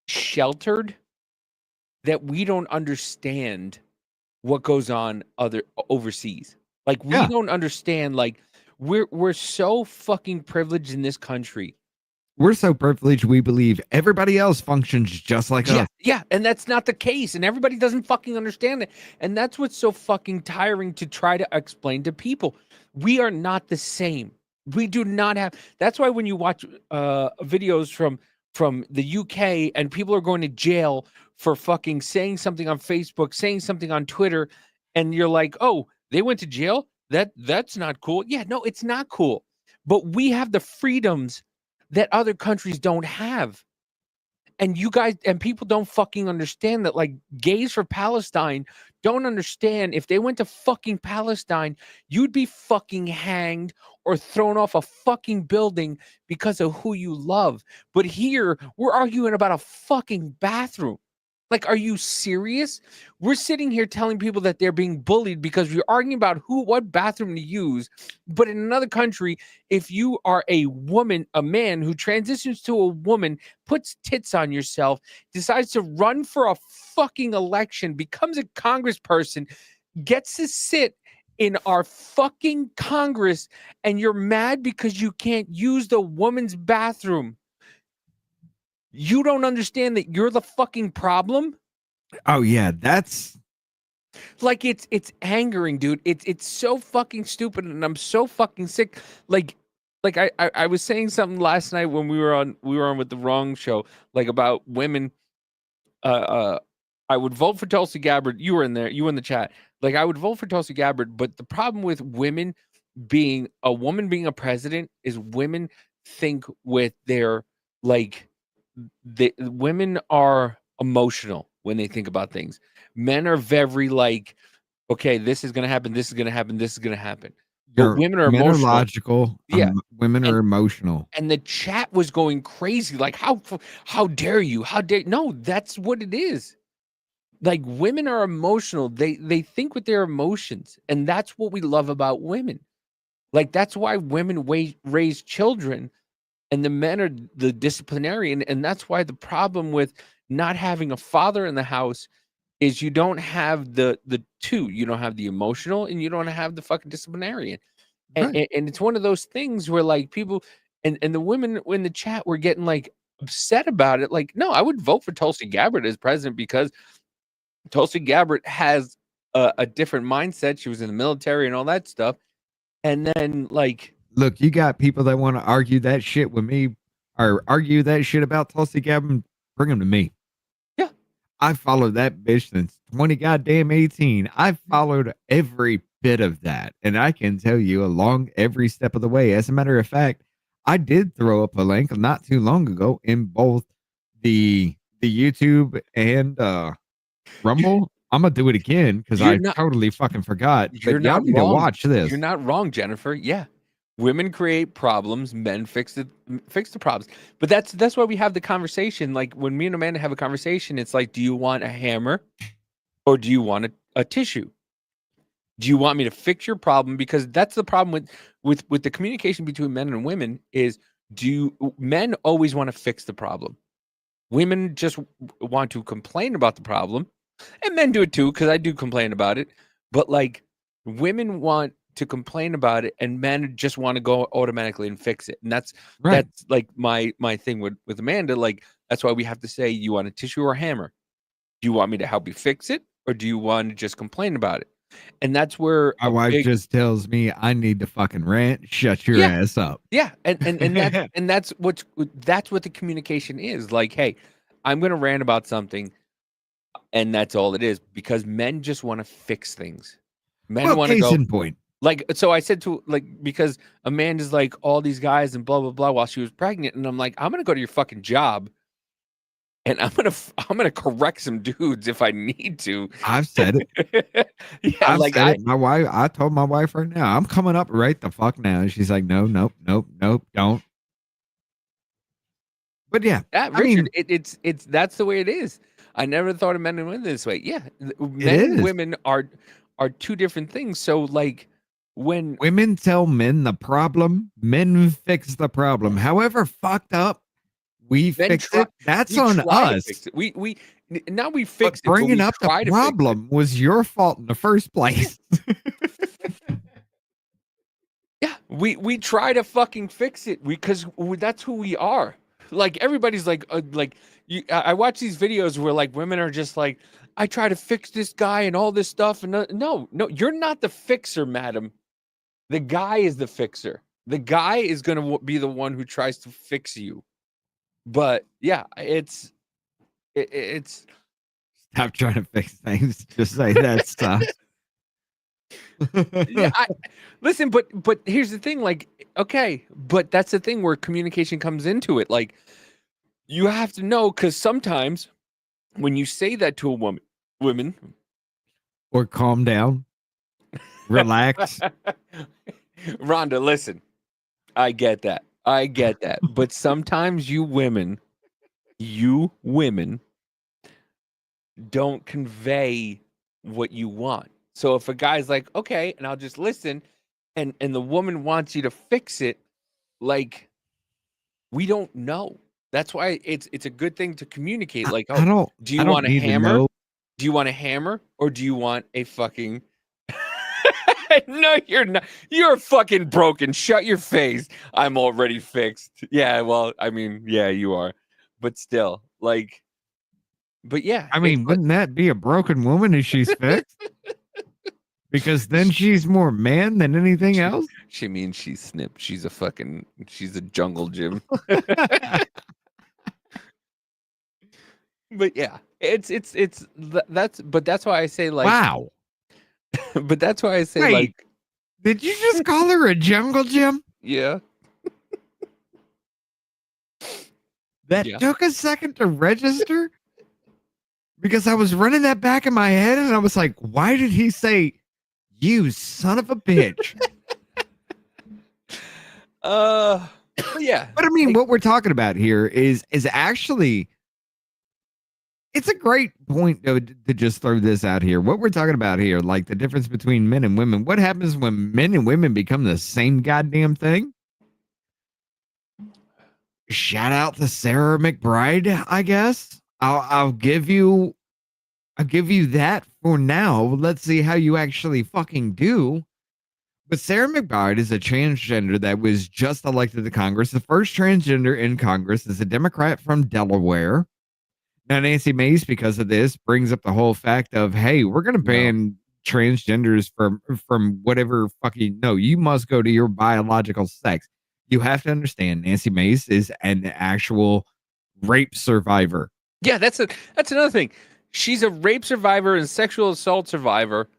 sheltered that we don't understand what goes on overseas. Like we don't understand. Like we're so fucking privileged in this country. We're so privileged. We believe everybody else functions just like us. Yeah, and that's not the case, and everybody doesn't fucking understand it. And that's what's so fucking tiring to try to explain to people. We are not the same. We do not have. That's why when you watch videos from the UK and people are going to jail for fucking saying something on Facebook, saying something on Twitter, and you're like, oh, they went to jail? That's not cool. Yeah, no, it's not cool. But we have the freedoms that other countries don't have. And you guys and people don't fucking understand that. Like gays for Palestine don't understand if they went to fucking Palestine, you'd be fucking hanged or thrown off a fucking building because of who you love. But here we're arguing about a fucking bathroom. Like, are you serious? We're sitting here telling people that they're being bullied because we're arguing about what bathroom to use. But in another country, if you are a woman, a man who transitions to a woman, puts tits on yourself, decides to run for a fucking election, becomes a congressperson, gets to sit in our fucking Congress, and you're mad because you can't use the woman's bathroom. You don't understand that you're the fucking problem? Oh yeah, that's like it's angering, dude. It's so fucking stupid, and I'm so fucking sick. Like I was saying something last night when we were on with the wrong show, like about women. I would vote for Tulsi Gabbard. You were in there, you were in the chat. Like I would vote for Tulsi Gabbard, but the problem with women being a president is women think with their like. Women are emotional when they think about things. Men are very like, okay, this is going to happen. This is going to happen. This is going to happen. But women are men emotional. are logical. Yeah. Women are emotional. And the chat was going crazy. Like, how dare you? How dare? No, that's what it is. Like, women are emotional. They think with their emotions, and that's what we love about women. Like, that's why women raise children, and the men are the disciplinarian. And that's why the problem with not having a father in the house is you don't have the two. You don't have the emotional, and you don't have the fucking disciplinarian. And, Right. and it's one of those things where like people and the women in the chat were getting like upset about it. Like, no, I would vote for Tulsi Gabbard as president because Tulsi Gabbard has a different mindset. She was in the military and all that stuff. And then like, Look, you got people that want to argue that shit with me or argue that shit about Tulsi Gabbard. Bring them to me. Yeah. I followed that bitch since 2018. I followed every bit of that. And I can tell you along every step of the way. As a matter of fact, I did throw up a link not too long ago in both the YouTube and Rumble. I'm gonna do it again because I totally fucking forgot. But y'all need to watch this. You're not wrong, Jennifer. Yeah. Women create problems, men fix the problems. But that's why we have the conversation. Like when me and Amanda have a conversation, it's like, do you want a hammer or do you want a tissue? Do you want me to fix your problem? Because that's the problem with the communication between men and women is men always want to fix the problem. Women just want to complain about the problem, and men do it too, because I do complain about it. But like women want to complain about it, and men just want to go automatically and fix it. And that's like my thing with Amanda. Like that's why we have to say, you want a tissue or a hammer? Do you want me to help you fix it, or do you want to just complain about it? And that's where my wife just tells me I need to fucking rant. Shut your ass up. Yeah, and that's what the communication is. Like, hey, I'm gonna rant about something, and that's all it is. Because men just want to fix things. Men want to go. Case in point. Like, so I said to because Amanda's like all these guys and blah blah blah while she was pregnant, and I'm like, I'm gonna go to your fucking job. And I'm gonna correct some dudes if I need to. I've said it. Yeah, my wife. I told my wife right now, I'm coming up right the fuck now. And she's like, no, nope, don't. But yeah, Richard, I mean, it's that's the way it is. I never thought of men and women this way. Yeah, men and women are two different things. So like when women tell men the problem, men fix the problem. However fucked up we fix it. That's on us. We now we fixed it. Bringing up the problem was your fault in the first place. Yeah, we try to fucking fix it because that's who we are. Like everybody's like I watch these videos where like women are just like, I try to fix this guy and all this stuff, and no, you're not the fixer, madam. The guy is the fixer. The guy is gonna be the one who tries to fix you. But yeah, it's stop trying to fix things. Just say that stuff. Yeah, listen, but here's the thing. Like, okay, but that's the thing where communication comes into it. Like, you have to know, because sometimes when you say that to a women, or calm down, relax. Rhonda, listen, I get that. But sometimes you women don't convey what you want. So if a guy's like, okay, and I'll just listen, and the woman wants you to fix it, like, we don't know. That's why it's a good thing to communicate. Like, do you want a hammer? Do you want a hammer, or do you want a fucking No, you're not. You're fucking broken. Shut your face. I'm already fixed. Yeah, well, I mean, yeah, you are. But still, like, but yeah. I mean, wouldn't that be a broken woman if she's fixed? Because then she's more man than anything else. She means she's snipped. She's a jungle gym. But yeah, that's why I say, like, wow. But that's why I say, wait, like, did you just call her a jungle gym? Yeah. That took a second to register because I was running that back in my head and I was like, why did he say, you son of a bitch? Yeah. But I mean, what we're talking about here is actually, it's a great point to just throw this out here. What we're talking about here, like the difference between men and women. What happens when men and women become the same goddamn thing? Shout out to Sarah McBride, I guess. I'll give you that for now. Let's see how you actually fucking do. But Sarah McBride is a transgender that was just elected to Congress. The first transgender in Congress is a Democrat from Delaware. Now, Nancy Mace, because of this, brings up the whole fact of, hey, we're going to ban transgenders from whatever fucking, no, you must go to your biological sex. You have to understand, Nancy Mace is an actual rape survivor. Yeah, that's another thing. She's a rape survivor and sexual assault survivor.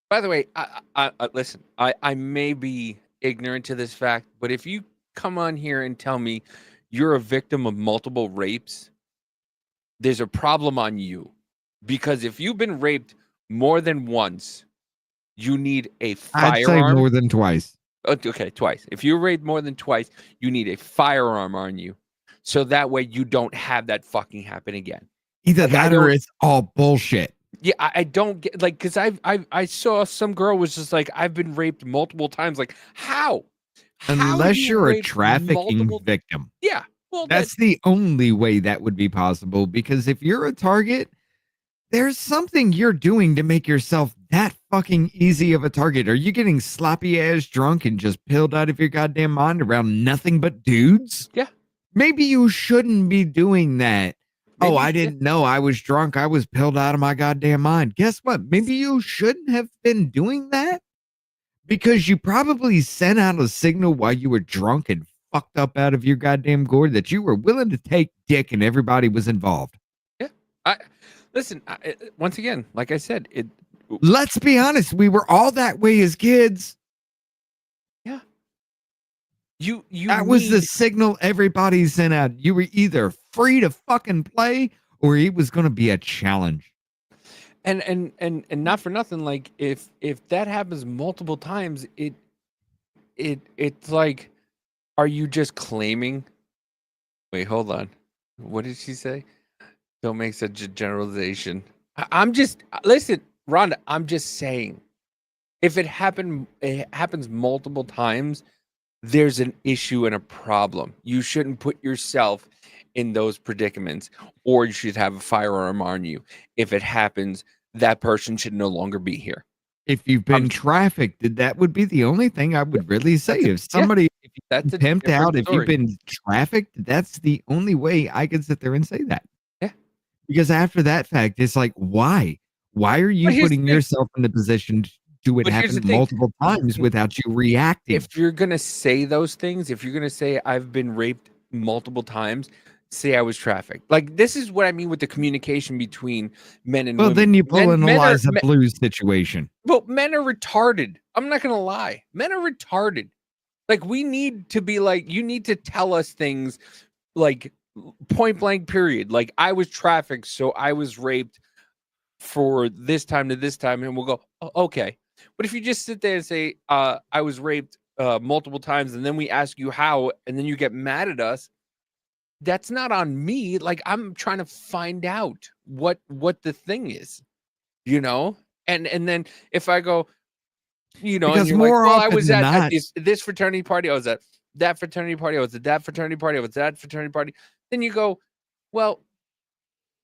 By the way, I listen, I may be ignorant to this fact, but if you come on here and tell me you're a victim of multiple rapes, there's a problem on you. Because if you've been raped more than once, you need a firearm. I'd say more than twice. Okay, twice. If you're raped more than twice, you need a firearm on you. So that way you don't have that fucking happen again. Either that or it's all bullshit. Yeah, I don't get, like, because I saw some girl was just like, I've been raped multiple times. Like, how? Unless you're a trafficking victim. Yeah. Well, that's the only way that would be possible, because if you're a target, there's something you're doing to make yourself that fucking easy of a target. Are you getting sloppy ass drunk and just pilled out of your goddamn mind around nothing but dudes? Yeah. Maybe you shouldn't be doing that. Maybe, I didn't know I was drunk. I was pilled out of my goddamn mind. Guess what? Maybe you shouldn't have been doing that, because you probably sent out a signal while you were drunk and fucked up out of your goddamn gourd that you were willing to take dick and everybody was involved. Yeah. Listen, once again, like I said, let's be honest. We were all that way as kids. Yeah. That was the signal everybody sent out. You were either free to fucking play or it was going to be a challenge. And not for nothing, like if that happens multiple times, it's like, are you just claiming? Wait, hold on. What did she say? Don't make such a generalization. I'm just, listen, Rhonda, I'm just saying, if it happens multiple times, there's an issue and a problem. You shouldn't put yourself in those predicaments, or you should have a firearm on you. If it happens, that person should no longer be here. If you've been trafficked, that would be the only thing I would really say. If somebody, if that's you pimped out, if you've been trafficked, that's the only way I could sit there and say that. Yeah. Because after that fact, it's like, why? Why are you putting yourself in the position to do it happen multiple times without you reacting? If you're going to say those things, if you're going to say I've been raped multiple times, say I was trafficked. Like, this is what I mean with the communication between men and women. Well, then you pull in Eliza Blue's situation. Well, men are retarded. I'm not going to lie. Men are retarded. Like, we need to be like, you need to tell us things like point blank period. Like, I was trafficked, so I was raped for this time to this time. And we'll go, oh, okay. But if you just sit there and say, I was raped multiple times, and then we ask you how, and then you get mad at us, that's not on me. Like, I'm trying to find out what the thing is, you know? And then if I go, you know, because and you're more like, well, often I was than at not, this fraternity party, I was at that fraternity party, I was at that fraternity party, I was at that fraternity party. Then you go, well,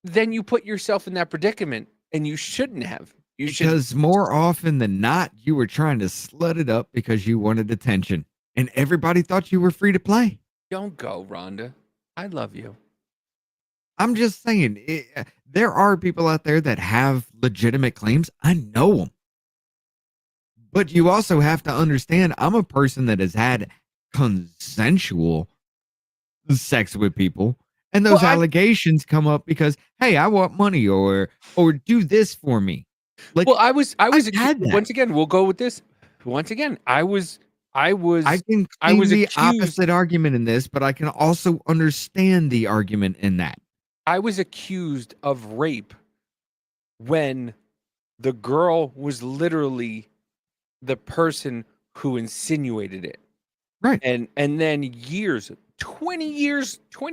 then you put yourself in that predicament, and you shouldn't have. Because more often than not, you were trying to slut it up because you wanted attention, and everybody thought you were free to play. Don't go, Rhonda. I love you. I'm just saying, there are people out there that have legitimate claims. I know them. But you also have to understand, I'm a person that has had consensual sex with people. And those allegations come up because, hey, I want money or do this for me. Like, well, I was once again, we'll go with this. Once again, I can claim the opposite argument in this, but I can also understand the argument in that. I was accused of rape when the girl was literally the person who insinuated it. Right. And then 20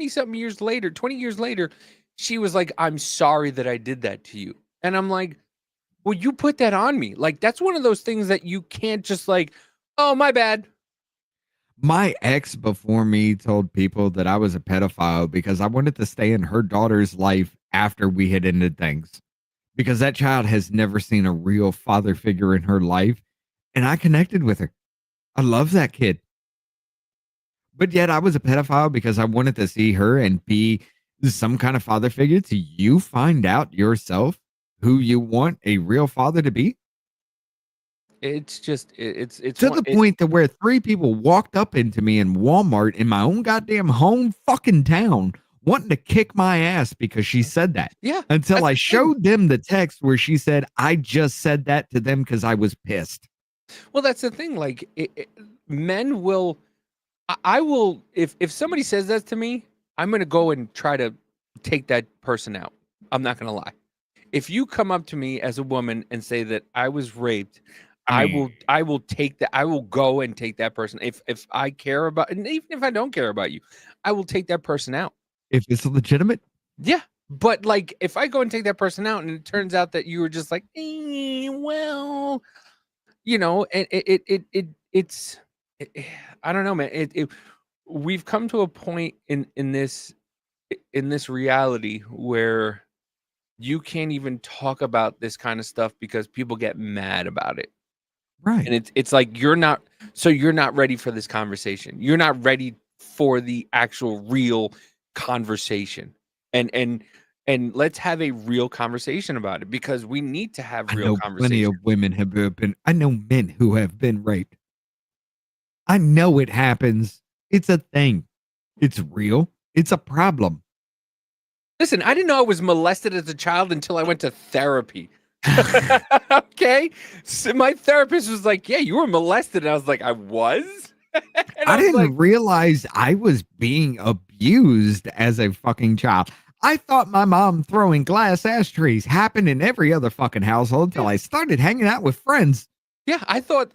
something years later, 20 years later, she was like, I'm sorry that I did that to you. And I'm like, well, you put that on me. Like, that's one of those things that you can't just like, oh, my bad. My ex before me told people that I was a pedophile because I wanted to stay in her daughter's life after we had ended things. Because that child has never seen a real father figure in her life. And I connected with her. I love that kid. But yet I was a pedophile because I wanted to see her and be some kind of father figure. To you find out yourself who you want a real father to be? It's just it's To the point to where 3 people walked up into me in Walmart in my own goddamn home fucking town wanting to kick my ass because she said that. Yeah. Until I that's the thing. showed them the text where she said, I just said that to them because I was pissed. Well, that's the thing. Like, men will, I will, if somebody says that to me, I'm going to go and try to take that person out. I'm not going to lie. If you come up to me as a woman and say that I was raped, I will take that. I will go and take that person. If I care about, and even if I don't care about you, I will take that person out. If it's legitimate. Yeah. But like, if I go and take that person out and it turns out that you were just like, well, you know, and it's I don't know, man. We've come to a point in this reality where you can't even talk about this kind of stuff because people get mad about it. Right. And it's like you're not ready for this conversation. You're not ready for the actual real conversation. And let's have a real conversation about it because we need to have real conversation. Plenty of women have been. I know men who have been raped. I know it happens. It's a thing. It's real. It's a problem. Listen, I didn't know I was molested as a child until I went to therapy. Okay, so my therapist was like, "Yeah, you were molested," and I was like, "I was." I didn't realize I was being abused as a fucking child. I thought my mom throwing glass ashtrays happened in every other fucking household until I started hanging out with friends. Yeah, I thought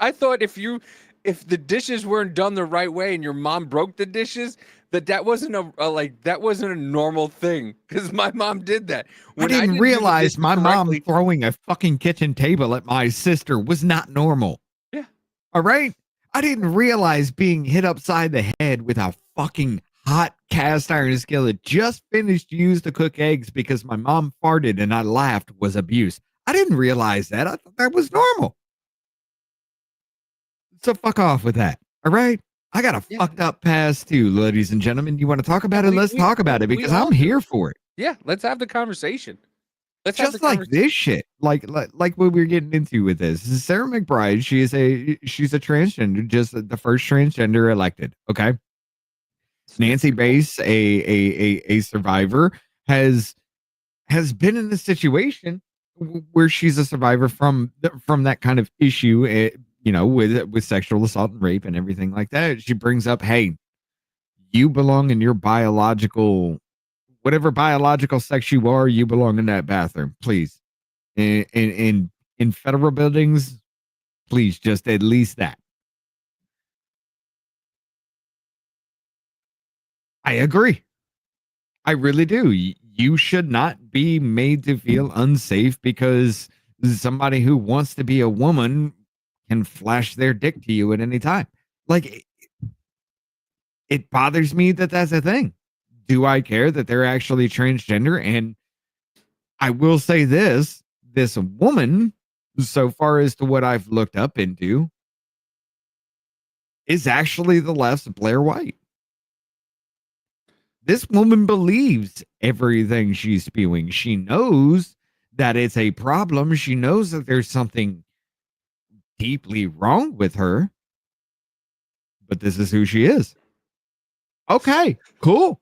if the dishes weren't done the right way and your mom broke the dishes, that wasn't a normal thing because my mom did that. I didn't realize my mom throwing a fucking kitchen table at my sister was not normal. Yeah. All right. I didn't realize being hit upside the head with a fucking hot cast iron skillet just finished used to cook eggs because my mom farted and I laughed was abuse. I didn't realize that. I thought that was normal. So fuck off with that. All right. I got a fucked up past too, ladies and gentlemen. You want to talk about it? Let's talk about it because I'm here for it. Yeah, let's have the conversation. Just like this shit, like what we're getting into with this. Sarah McBride, she's a transgender, just the first transgender elected. Okay. Nancy Bass, a survivor, has been in this situation where she's a survivor from that kind of issue. You know, with sexual assault and rape and everything like that. She brings up, hey, you belong in your biological, whatever biological sex you are, you belong in that bathroom, please. In federal buildings, please, just at least that. I agree. I really do. You should not be made to feel unsafe because somebody who wants to be a woman can flash their dick to you at any time. Like, it bothers me that that's a thing. Do I care that they're actually transgender? And I will say this woman, so far as to what I've looked up into, is actually the left's Blair White. This woman believes everything she's spewing. She knows that it's a problem. She knows that there's something deeply wrong with her, but this is who she is. Okay, cool.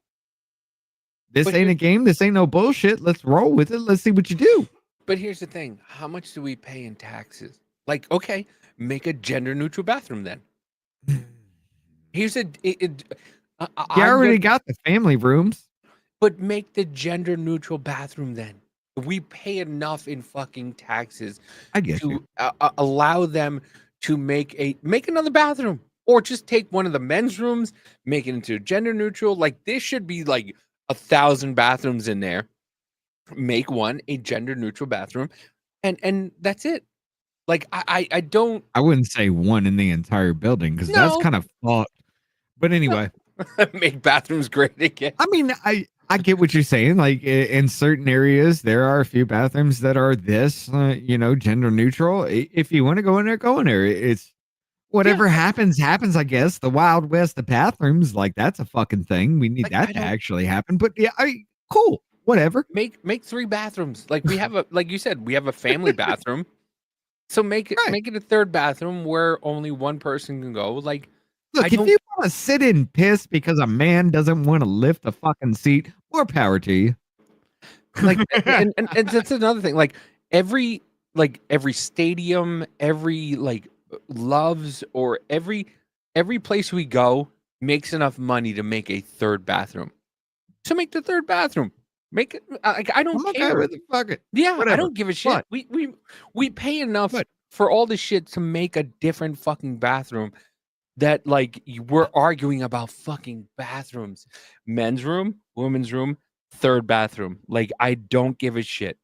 This ain't a game. This ain't no bullshit. Let's roll with it. Let's see what you do. But here's the thing. How much do we pay in taxes? Like, okay, make a gender neutral bathroom then. Here's you already got the family rooms. But make the gender neutral bathroom then. We pay enough in fucking taxes I get to allow them to make another bathroom. or just take one of the men's rooms, make it into gender neutral. Like this should be like 1,000 bathrooms in there. Make one a gender neutral bathroom, and that's it. Like I don't. I wouldn't say one in the entire building because that's No. kind of fucked. But anyway, Make bathrooms great again. I mean, I get what you're saying. Like in certain areas, there are a few bathrooms that are this, gender neutral. If you want to go in there, go in there. It's whatever happens. I guess the Wild West of bathrooms, like that's a fucking thing. We need Like, that to actually happen. But yeah, cool, whatever. Make 3 bathrooms. Like we have like you said, we have a family bathroom. So make it a third bathroom where only one person can go. Like, look, if you want to sit and piss because a man doesn't want to lift a fucking seat, more power to you. Like, and that's another thing. Like every stadium, every loves or every place we go makes enough money to make a third bathroom. So make the third bathroom. Make it. I don't care. With it. Fuck it. Yeah, Whatever. I don't give a shit. But, We pay enough for all the shit to make a different fucking bathroom. That we're arguing about fucking bathrooms, men's room, women's room, third bathroom. Like I don't give a shit.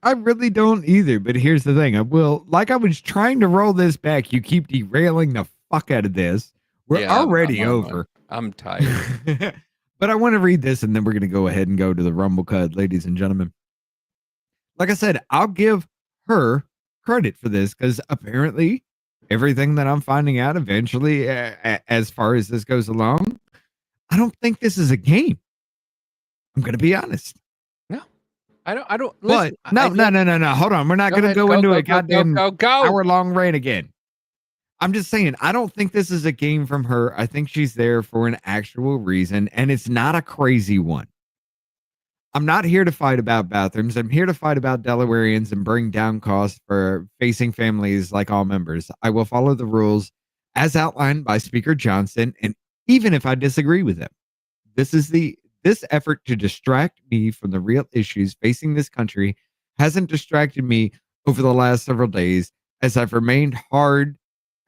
I really don't either. But here's the thing: I was trying to roll this back. You keep derailing the fuck out of this. We're already over. I'm tired. But I want to read this, and then we're going to go ahead and go to the Rumble Cut, ladies and gentlemen. Like I said, I'll give her credit for this because apparently everything that I'm finding out eventually, as far as this goes along, I don't think this is a game. I'm going to be honest. No, I don't. But listen, no. Hold on. We're not going to go into a goddamn hour-long rant again. I'm just saying, I don't think this is a game from her. I think she's there for an actual reason, and it's not a crazy one. I'm not here to fight about bathrooms. I'm here to fight about Delawareans and bring down costs for facing families like all members. I will follow the rules as outlined by Speaker Johnson, and even if I disagree with him, this effort to distract me from the real issues facing this country hasn't distracted me over the last several days as I've remained hard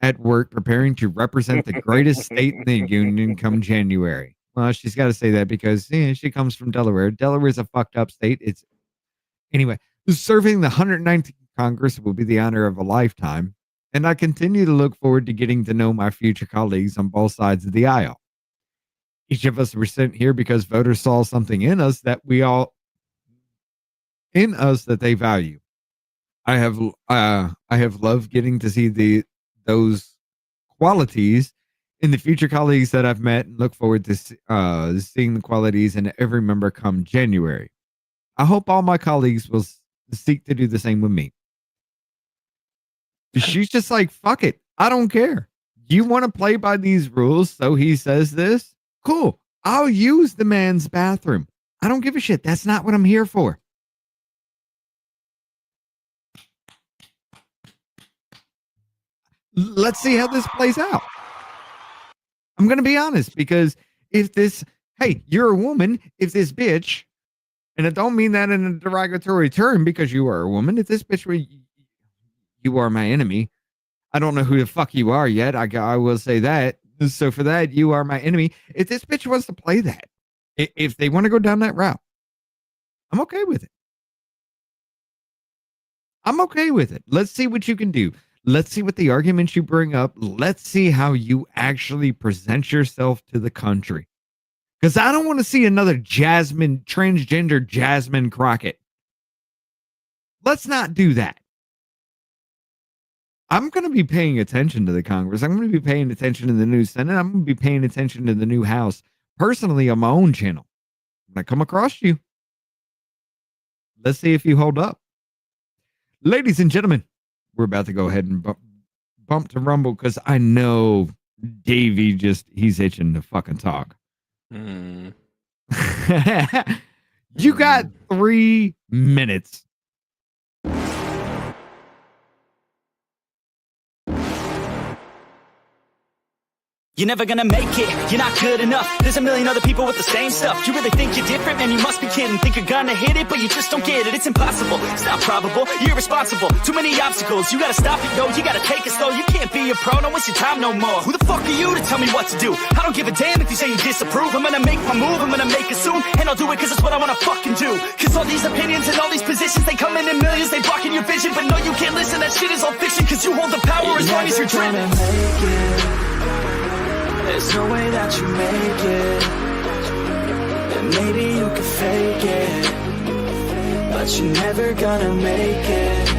at work preparing to represent the greatest state in the union come January. Well, she's got to say that because she comes from Delaware. Delaware is a fucked up state. Anyway, serving the 119th Congress will be the honor of a lifetime, and I continue to look forward to getting to know my future colleagues on both sides of the aisle. Each of us were sent here because voters saw something in us that they value. I have loved getting to see those qualities in the future colleagues that I've met and look forward to seeing the qualities in every member come January. I hope all my colleagues will seek to do the same with me. She's just like, fuck it. I don't care. You want to play by these rules, so he says this? Cool. I'll use the man's bathroom. I don't give a shit. That's not what I'm here for. Let's see how this plays out. I'm going to be honest because hey, you're a woman. If this bitch, and I don't mean that in a derogatory term because you are a woman, if this bitch were, you are my enemy. I don't know who the fuck you are yet. I will say that. So for that, you are my enemy. If this bitch wants to play that, if they want to go down that route, I'm okay with it. I'm okay with it. Let's see what you can do. Let's see what the arguments you bring up. Let's see how you actually present yourself to the country. Because I don't want to see another transgender Jasmine Crockett. Let's not do that. I'm going to be paying attention to the Congress. I'm going to be paying attention to the new Senate. I'm going to be paying attention to the new House. Personally, on my own channel. When I come across you, let's see if you hold up. Ladies and gentlemen, we're about to go ahead and bump to Rumble because I know Davey he's itching to fucking talk. You got 3 minutes. You're never gonna make it, you're not good enough. There's a million other people with the same stuff. You really think you're different? Man, you must be kidding. Think you're gonna hit it, but you just don't get it. It's impossible, it's not probable, you're irresponsible. Too many obstacles, you gotta stop it, yo. You gotta take it slow, you can't be a pro, don't waste your time no more. Who the fuck are you to tell me what to do? I don't give a damn if you say you disapprove. I'm gonna make my move, I'm gonna make it soon. And I'll do it cause it's what I wanna fucking do. Cause all these opinions and all these positions, they come in millions, they blocking your vision. But no, you can't listen, that shit is all fiction. Cause you hold the power as long as you're dreaming. There's no way that you make it. And maybe you can fake it, but you're never gonna make it.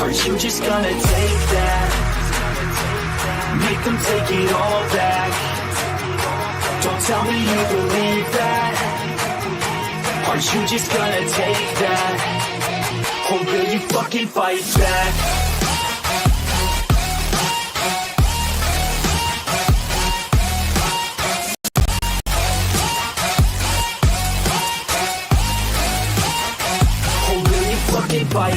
Are you just gonna take that? Make them take it all back. Don't tell me you believe that. Are you just gonna take that? Or will you fucking fight back? Fight.